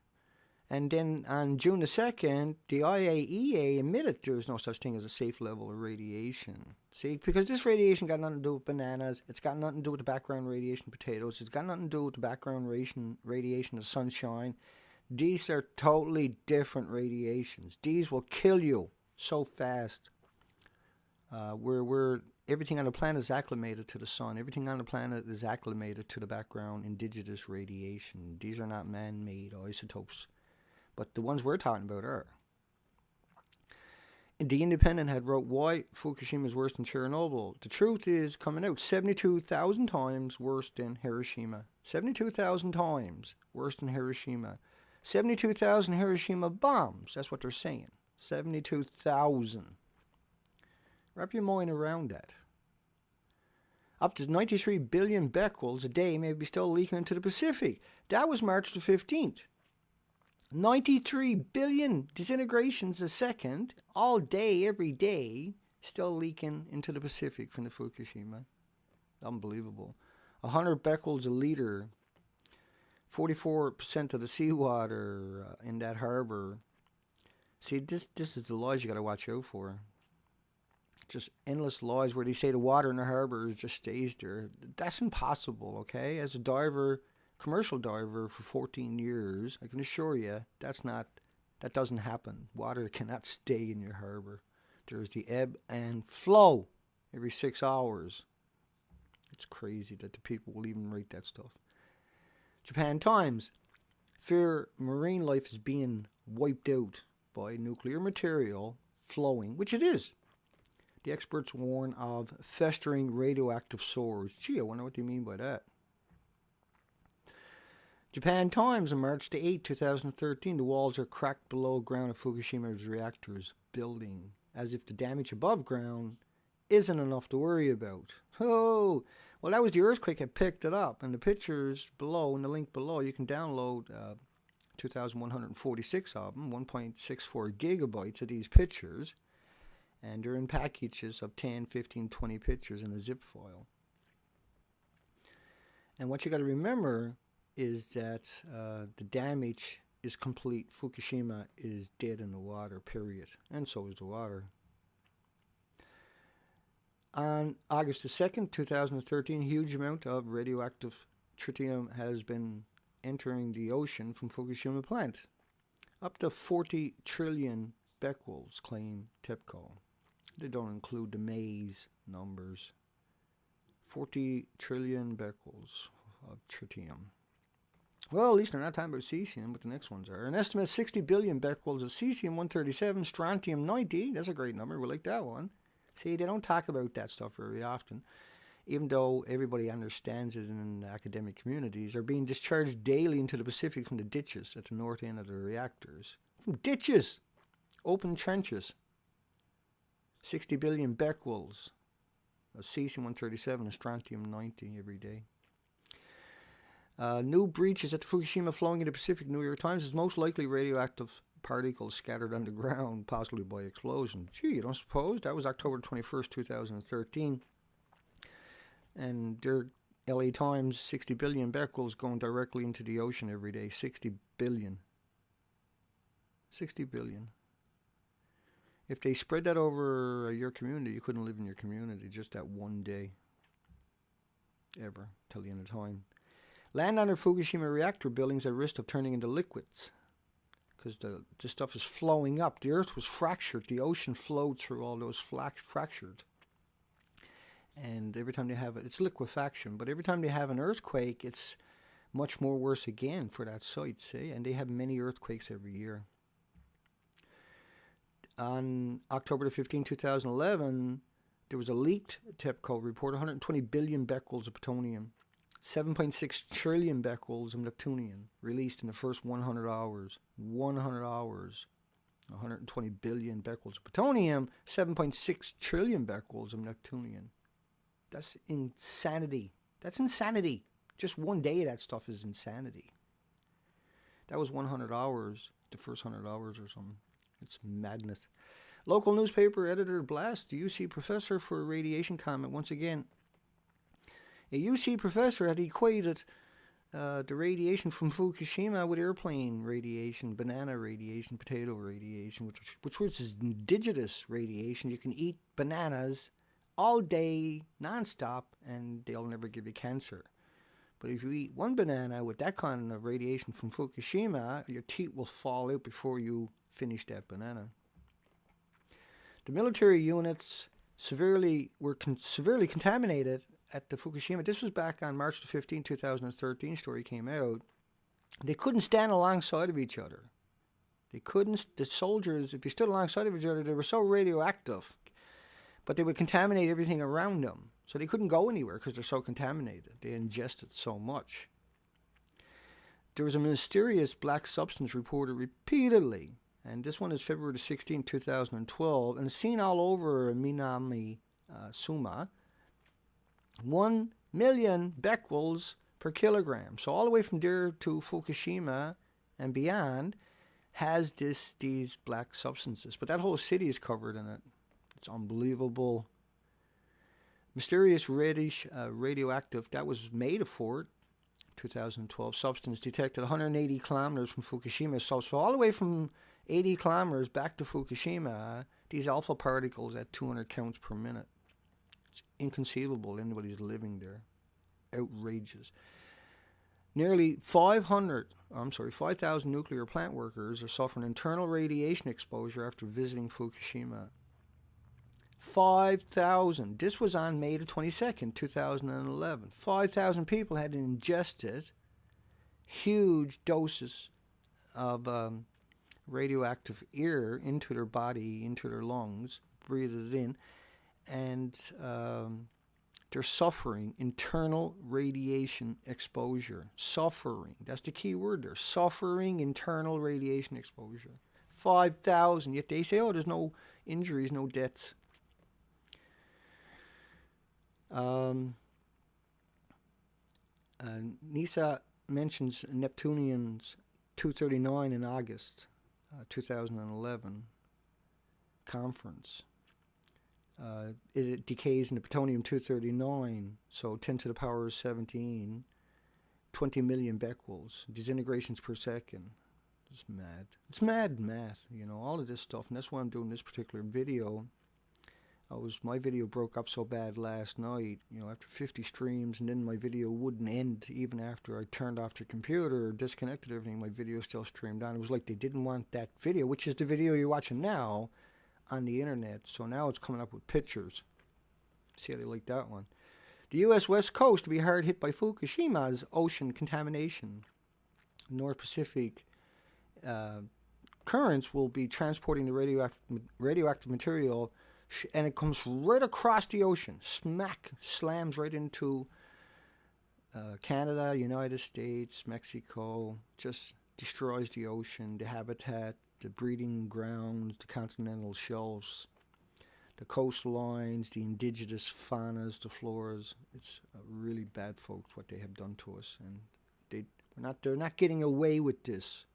And then on June the 2nd, the IAEA admitted there was no such thing as a safe level of radiation. See, because this radiation got nothing to do with bananas, it's got nothing to do with the background radiation potatoes, it's got nothing to do with the background radiation of sunshine. These are totally different radiations. These will kill you so fast. Everything on the planet is acclimated to the sun. Everything on the planet is acclimated to the background indigenous radiation. These are not man-made isotopes. But the ones we're talking about are. The Independent had wrote why Fukushima is worse than Chernobyl. The truth is coming out 72,000 times worse than Hiroshima. 72,000 times worse than Hiroshima. 72,000 Hiroshima bombs. That's what they're saying. 72,000. Wrap your mind around that. Up to 93 billion becquerels a day may be still leaking into the Pacific. That was March the 15th. 93 billion disintegrations a second, all day, every day, still leaking into the Pacific from the Fukushima. Unbelievable. 100 becquerels a liter, 44% of the seawater in that harbor. See, this is the lies you got to watch out for. Just endless lies where they say the water in the harbor just stays there. That's impossible, okay? As a diver, commercial diver for 14 years, I can assure you that doesn't happen. Water cannot stay in your harbor. There's the ebb and flow every 6 hours. It's crazy that the people will even write that stuff. Japan Times. Fear marine life is being wiped out by nuclear material flowing, which it is. The experts warn of festering radioactive sores. Gee, I wonder what they mean by that. Japan Times on March 8, 2013. The walls are cracked below ground of Fukushima's reactors building, as if the damage above ground isn't enough to worry about. Oh, well, that was the earthquake that picked it up. And the pictures below, in the link below, you can download 2,146 of them, 1.64 gigabytes of these pictures. And they're in packages of 10, 15, 20 pictures in a zip file. And what you got to remember is that the damage is complete. Fukushima is dead in the water, period. And so is the water. On August the 2nd, 2013, a huge amount of radioactive tritium has been entering the ocean from Fukushima plant. Up to 40 trillion becquerels, claim TEPCO. They don't include the maze numbers. 40 trillion becquerels of tritium. Well, at least they're not talking about cesium, but the next ones are. An estimate of 60 billion becquerels of cesium-137, strontium-90. That's a great number. We like that one. See, they don't talk about that stuff very often, even though everybody understands it in the academic communities, are being discharged daily into the Pacific from the ditches at the north end of the reactors. From ditches! Open trenches. 60 billion becquerels of cesium-137 and strontium-90 every day. New breaches at the Fukushima flowing in the Pacific. New York Times is most likely radioactive particles scattered underground, possibly by explosion. Gee, you don't suppose? That was October 21st, 2013. And their LA Times, 60 billion becquerels going directly into the ocean every day. 60 billion. 60 billion. If they spread that over your community, you couldn't live in your community just that one day. Ever. Till the end of time. Land under Fukushima reactor buildings at risk of turning into liquids. Because the stuff is flowing up. The earth was fractured. The ocean flowed through all those fractured. And every time they have it, it's liquefaction. But every time they have an earthquake, it's much more worse again for that site, see? And they have many earthquakes every year. On October 15, 2011, there was a leaked TEPCO report, 120 billion becquerels of plutonium, 7.6 trillion becquerels of neptunium released in the first 100 hours. 100 hours. 120 billion becquerels of plutonium, 7.6 trillion becquerels of neptunium. That's insanity. That's insanity. Just one day of that stuff is insanity. That was 100 hours, the first 100 hours or something. It's madness. Local newspaper editor blasts the UC professor for a radiation comment. Once again, a UC professor had equated the radiation from Fukushima with airplane radiation, banana radiation, potato radiation, which was indigenous radiation. You can eat bananas all day, non-stop, and they'll never give you cancer. But if you eat one banana with that kind of radiation from Fukushima, your teeth will fall out before you finish that banana. The military units were severely contaminated at the Fukushima. This was back on March 15, 2013. Story came out. They couldn't stand alongside of each other. The soldiers, if they stood alongside of each other, they were so radioactive, but they would contaminate everything around them. So they couldn't go anywhere because they're so contaminated. They ingested so much. There was a mysterious black substance reported repeatedly, and this one is February 16, 2012, and seen all over Minami Suma. 1 million becquerels per kilogram. So all the way from there to Fukushima and beyond has these black substances. But that whole city is covered in it. It's unbelievable. Mysterious reddish radioactive, that was made of Fort, 2012, substance detected 180 kilometers from Fukushima. So all the way from 80 kilometers back to Fukushima, these alpha particles at 200 counts per minute. It's inconceivable anybody's living there. Outrageous. Nearly 5,000 nuclear plant workers are suffering internal radiation exposure after visiting Fukushima. 5,000. This was on May the 22nd, 2011. 5,000 people had ingested huge doses of radioactive air into their body, into their lungs, breathed it in, and they're suffering internal radiation exposure. Suffering. That's the key word there. Suffering internal radiation exposure. 5,000. Yet they say, oh, there's no injuries, no deaths. NISA mentions Neptunians 239 in August 2011 conference. It decays into plutonium-239, so 10 to the power of 17, 20 million becquerels, disintegrations per second. It's mad. It's mad math, you know, all of this stuff, and that's why I'm doing this particular video. My video broke up so bad last night, you know, after 50 streams, and then my video wouldn't end even after I turned off the computer or disconnected everything. My video still streamed on. It was like they didn't want that video, which is the video you're watching now, on the internet. So now it's coming up with pictures. See how they like that one. The U.S. West Coast to be hard hit by Fukushima's ocean contamination. North Pacific currents will be transporting the radioactive material, and it comes right across the ocean. Smack, slams right into Canada, United States, Mexico, just destroys the ocean, the habitat, the breeding grounds, the continental shelves, the coastlines, the indigenous faunas, the floras. It's really bad, folks, what they have done to us, and they're not getting away with this.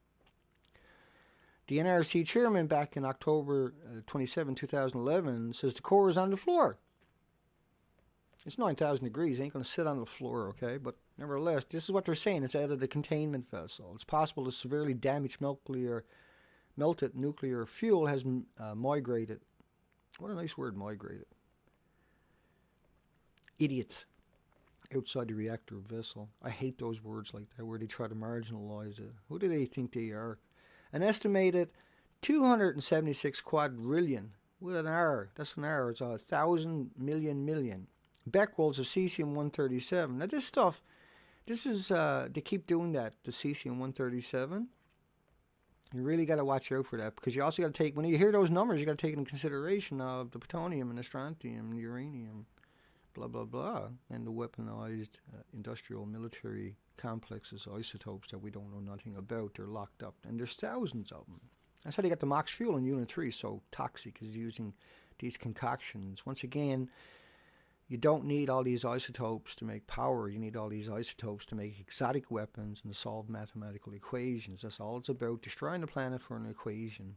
The NRC chairman back in October 27, 2011 says the core is on the floor. It's 9,000 degrees. It ain't going to sit on the floor, okay? But nevertheless, this is what they're saying. It's out of the containment vessel. It's possible the severely damaged melted nuclear fuel has migrated. What a nice word, migrated. Idiots. Outside the reactor vessel. I hate those words like that where they try to marginalize it. Who do they think they are? An estimated 276 quadrillion, with an R, that's an R, it's 1,000 million becquerels of cesium-137. Now this stuff, they keep doing that, the cesium-137. You really got to watch out for that, because you also got to take, when you hear those numbers, you got to take into consideration of the plutonium and the strontium and uranium, blah, blah, blah, and the weaponized industrial military complexes, isotopes that we don't know nothing about. They're locked up, and there's thousands of them. That's how they got the MOX fuel in Unit 3 so toxic, is using these concoctions. Once again, you don't need all these isotopes to make power. You need all these isotopes to make exotic weapons and to solve mathematical equations. That's all it's about, destroying the planet for an equation.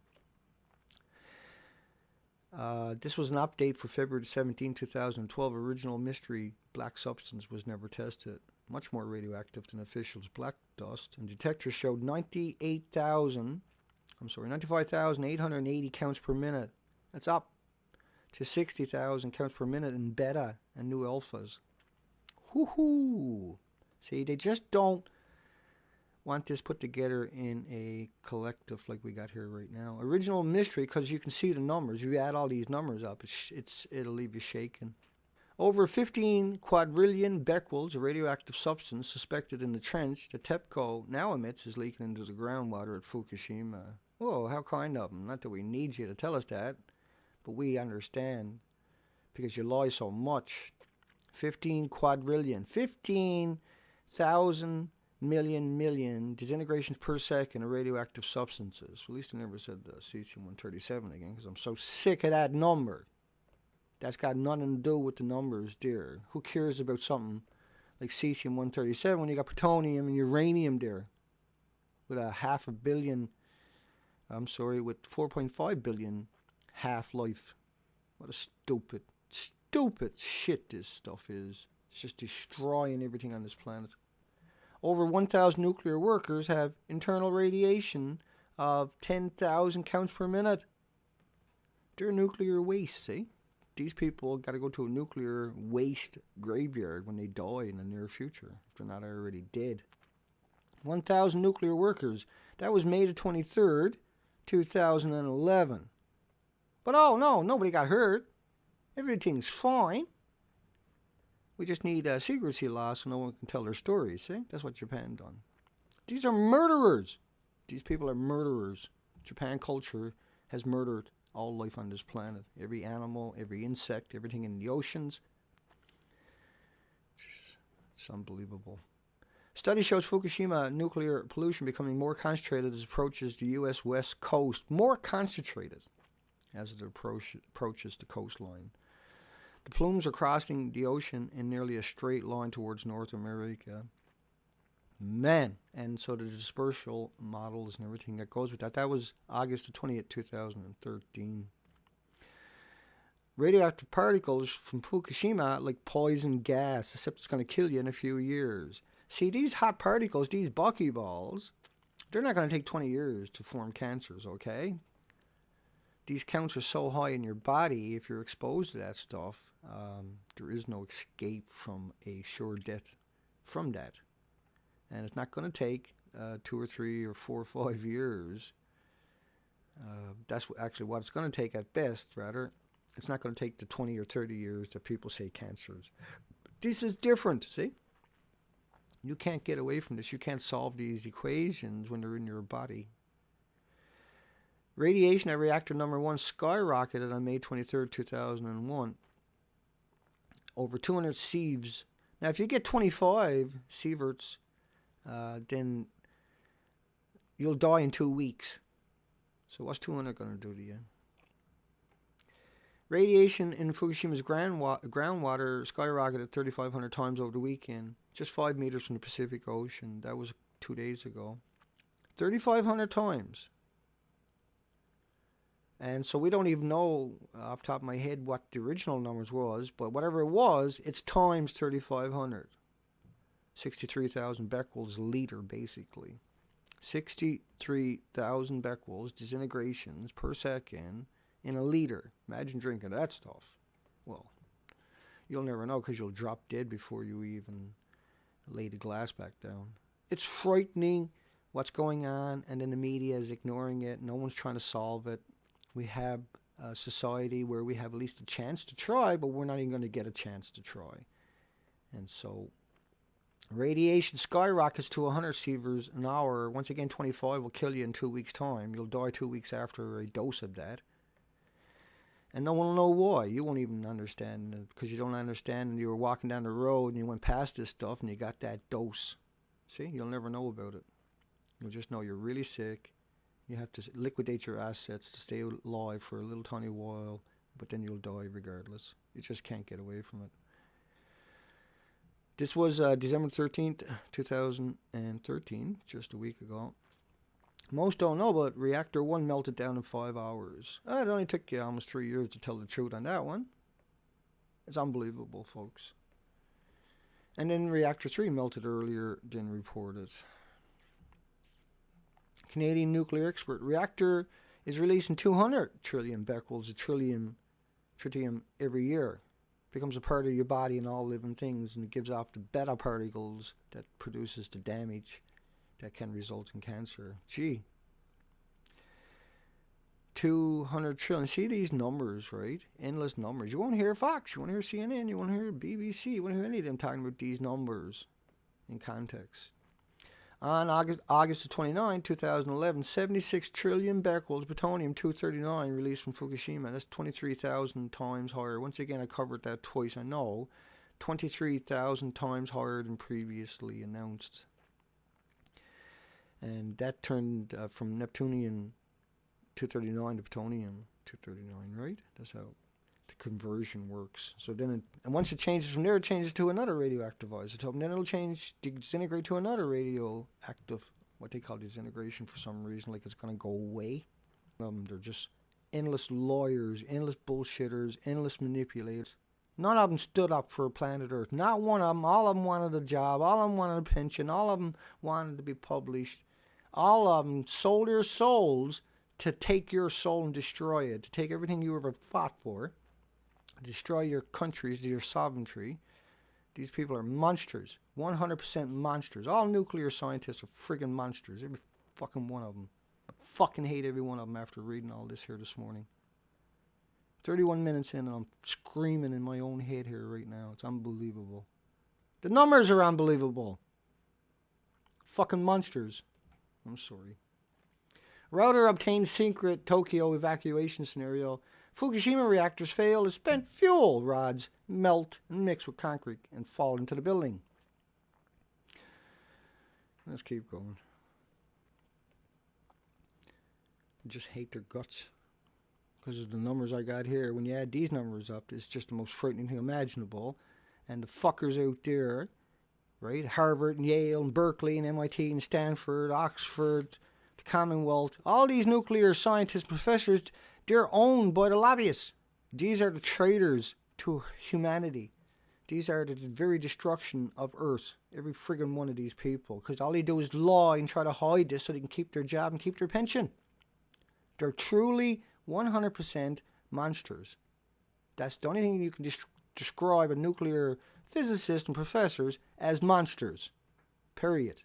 This was an update for February 17, 2012. Original mystery black substance was never tested. Much more radioactive than officials' black dust. And detectors showed 95,880 counts per minute. That's up to 60,000 counts per minute in beta and new alphas. Woohoo! See, they just don't want this put together in a collective like we got here right now. Original mystery, because you can see the numbers. If you add all these numbers up, it'll leave you shaking. Over 15 quadrillion becquerels of radioactive substance suspected in the trench that TEPCO now emits is leaking into the groundwater at Fukushima. Whoa, how kind of them. Not that we need you to tell us that, but we understand, because you lie so much. 15 quadrillion. 15,000 million disintegrations per second of radioactive substances. At least I never said the cesium-137 again, because I'm so sick of that number. That's got nothing to do with the numbers, dear. Who cares about something like cesium-137 when you got plutonium and uranium there with with 4.5 billion half-life. What a stupid shit this stuff is. It's just destroying everything on this planet. Over 1,000 nuclear workers have internal radiation of 10,000 counts per minute. They're nuclear waste, see? These people got to go to a nuclear waste graveyard when they die in the near future, if they're not already dead. 1,000 nuclear workers. That was May the 23rd, 2011. But oh no, nobody got hurt. Everything's fine. We just need secrecy laws so no one can tell their stories, see? That's what Japan done. These are murderers. These people are murderers. Japan culture has murdered all life on this planet. Every animal, every insect, everything in the oceans. It's unbelievable. Study shows Fukushima nuclear pollution becoming more concentrated as it approaches the U.S. west coast. More concentrated as it approaches the coastline. The plumes are crossing the ocean in nearly a straight line towards North America. Man, and so the dispersal models and everything that goes with that. That was August the 20th, 2013. Radioactive particles from Fukushima like poison gas, except it's going to kill you in a few years. See, these hot particles, these buckyballs, they're not going to take 20 years to form cancers, okay? These counts are so high in your body, if you're exposed to that stuff, there is no escape from a sure death from that. And it's not going to take 2 or 3 or 4 or 5 years. That's actually what it's going to take at best, rather. It's not going to take the 20 or 30 years that people say cancers. This is different, see? You can't get away from this. You can't solve these equations when they're in your body. Radiation at reactor number 1 skyrocketed on May 23rd, 2001. Over 200 sieves. Now, if you get 25 sieverts, then you'll die in 2 weeks. So what's 200 going to do to you? Radiation in Fukushima's groundwater skyrocketed 3,500 times over the weekend, just 5 meters from the Pacific Ocean. That was 2 days ago. 3,500 times. And so we don't even know off the top of my head what the original numbers was, but whatever it was, it's times 3,500. 63,000 becquerels a liter, basically. 63,000 becquerels, disintegrations per second, in a liter. Imagine drinking that stuff. Well, you'll never know because you'll drop dead before you even lay the glass back down. It's frightening what's going on, and then the media is ignoring it. No one's trying to solve it. We have a society where we have at least a chance to try, but we're not even going to get a chance to try. And so radiation skyrockets to 100 sieverts an hour. Once again, 25 will kill you in 2 weeks' time. You'll die 2 weeks after a dose of that. And no one will know why. You won't even understand because you don't understand. And you were walking down the road and you went past this stuff and you got that dose. See, you'll never know about it. You'll just know you're really sick. You have to liquidate your assets to stay alive for a little tiny while, but then you'll die regardless. You just can't get away from it. This was December 13th, 2013, just a week ago. Most don't know, but reactor 1 melted down in 5 hours. It only took you almost 3 years to tell the truth on that one. It's unbelievable, folks. And then reactor 3 melted earlier than reported. Canadian nuclear expert. Reactor is releasing 200 trillion becquerels of tritium every year. Becomes a part of your body and all living things, and it gives off the beta particles that produces the damage that can result in cancer. Gee. 200 trillion. See these numbers, right? Endless numbers. You won't hear Fox, you won't hear CNN, you won't hear BBC, you won't hear any of them talking about these numbers in context. On August 29, 2011, 76 trillion becquerels plutonium-239 released from Fukushima. That's 23,000 times higher. Once again, I covered that twice, I know. 23,000 times higher than previously announced. And that turned from Neptunium-239 to plutonium-239, right? That's how the conversion works. So then, and once it changes from there, it changes to another radioactive isotope, and then it'll disintegrate to another radioactive, what they call disintegration for some reason, like it's going to go away. They're just endless lawyers, endless bullshitters, endless manipulators. None of them stood up for planet Earth. Not one of them. All of them wanted a job. All of them wanted a pension. All of them wanted to be published. All of them sold their souls to take your soul and destroy it, to take everything you ever fought for, destroy your countries, your sovereignty. These people are monsters. 100% monsters. All nuclear scientists are friggin' monsters. Every fucking one of them. I fucking hate every one of them after reading all this here this morning. 31 minutes in and I'm screaming in my own head here right now. It's unbelievable. The numbers are unbelievable. Fucking monsters. I'm sorry. Router obtained secret Tokyo evacuation scenario. Fukushima reactors fail as spent fuel rods melt and mix with concrete and fall into the building. Let's keep going. I just hate their guts. Because of the numbers I got here. When you add these numbers up, it's just the most frightening thing imaginable. And the fuckers out there, right? Harvard and Yale and Berkeley and MIT and Stanford, Oxford, the Commonwealth. All these nuclear scientists, professors, they're owned by the lobbyists. These are the traitors to humanity. These are the very destruction of Earth. Every friggin' one of these people. Because all they do is lie and try to hide this so they can keep their job and keep their pension. They're truly 100% monsters. That's the only thing you can describe a nuclear physicist and professors as monsters. Period.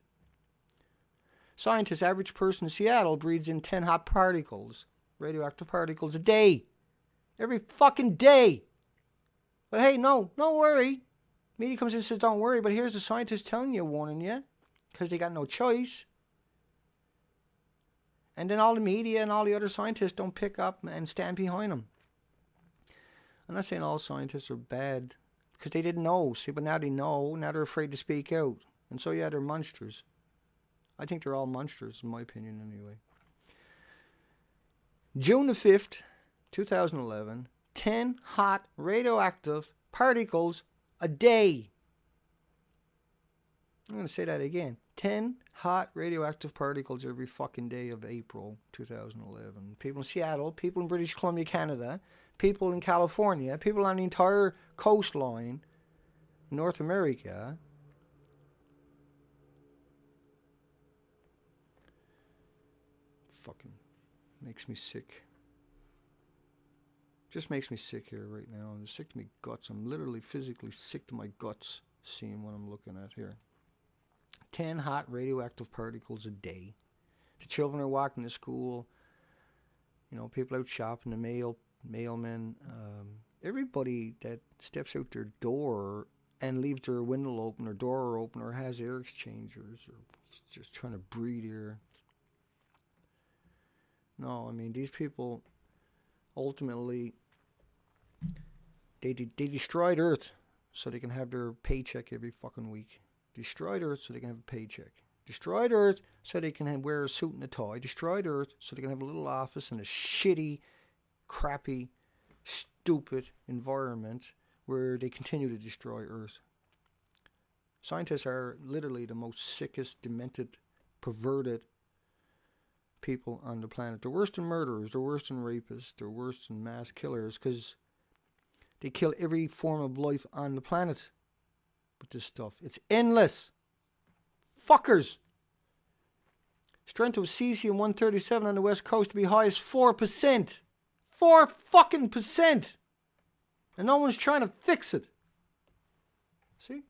Scientists, average person in Seattle breathes in 10 hot particles, radioactive particles a day. Every fucking day. But hey, no, don't worry. Media comes in and says, don't worry, but here's the scientist telling you, warning you, because they got no choice. And then all the media and all the other scientists don't pick up and stand behind them. I'm not saying all scientists are bad, because they didn't know. See, but now they know. Now they're afraid to speak out. And so, yeah, they're monsters. I think they're all monsters, in my opinion, anyway. June the 5th, 2011, 10 hot radioactive particles a day. I'm going to say that again. 10 hot radioactive particles every fucking day of April 2011. People in Seattle, people in British Columbia, Canada, people in California, people on the entire coastline, North America. Fucking makes me sick. Just makes me sick here right now. I'm sick to my guts. I'm literally physically sick to my guts seeing what I'm looking at here. 10 hot radioactive particles a day. The children are walking to school. You know, people out shopping, the mailmen. Everybody that steps out their door and leaves their window open or door open or has air exchangers or just trying to breathe air. No, I mean, these people ultimately, they destroyed Earth so they can have their paycheck every fucking week. Destroyed Earth so they can have a paycheck. Destroyed Earth so they can wear a suit and a tie. Destroyed Earth so they can have a little office in a shitty, crappy, stupid environment where they continue to destroy Earth. Scientists are literally the most sickest, demented, perverted people on the planet. They're worse than murderers. They're worse than rapists. They're worse than mass killers because they kill every form of life on the planet with this stuff. It's endless. Fuckers. Strength of cesium-137 on the west coast to be high as 4%. 4% And no one's trying to fix it. See?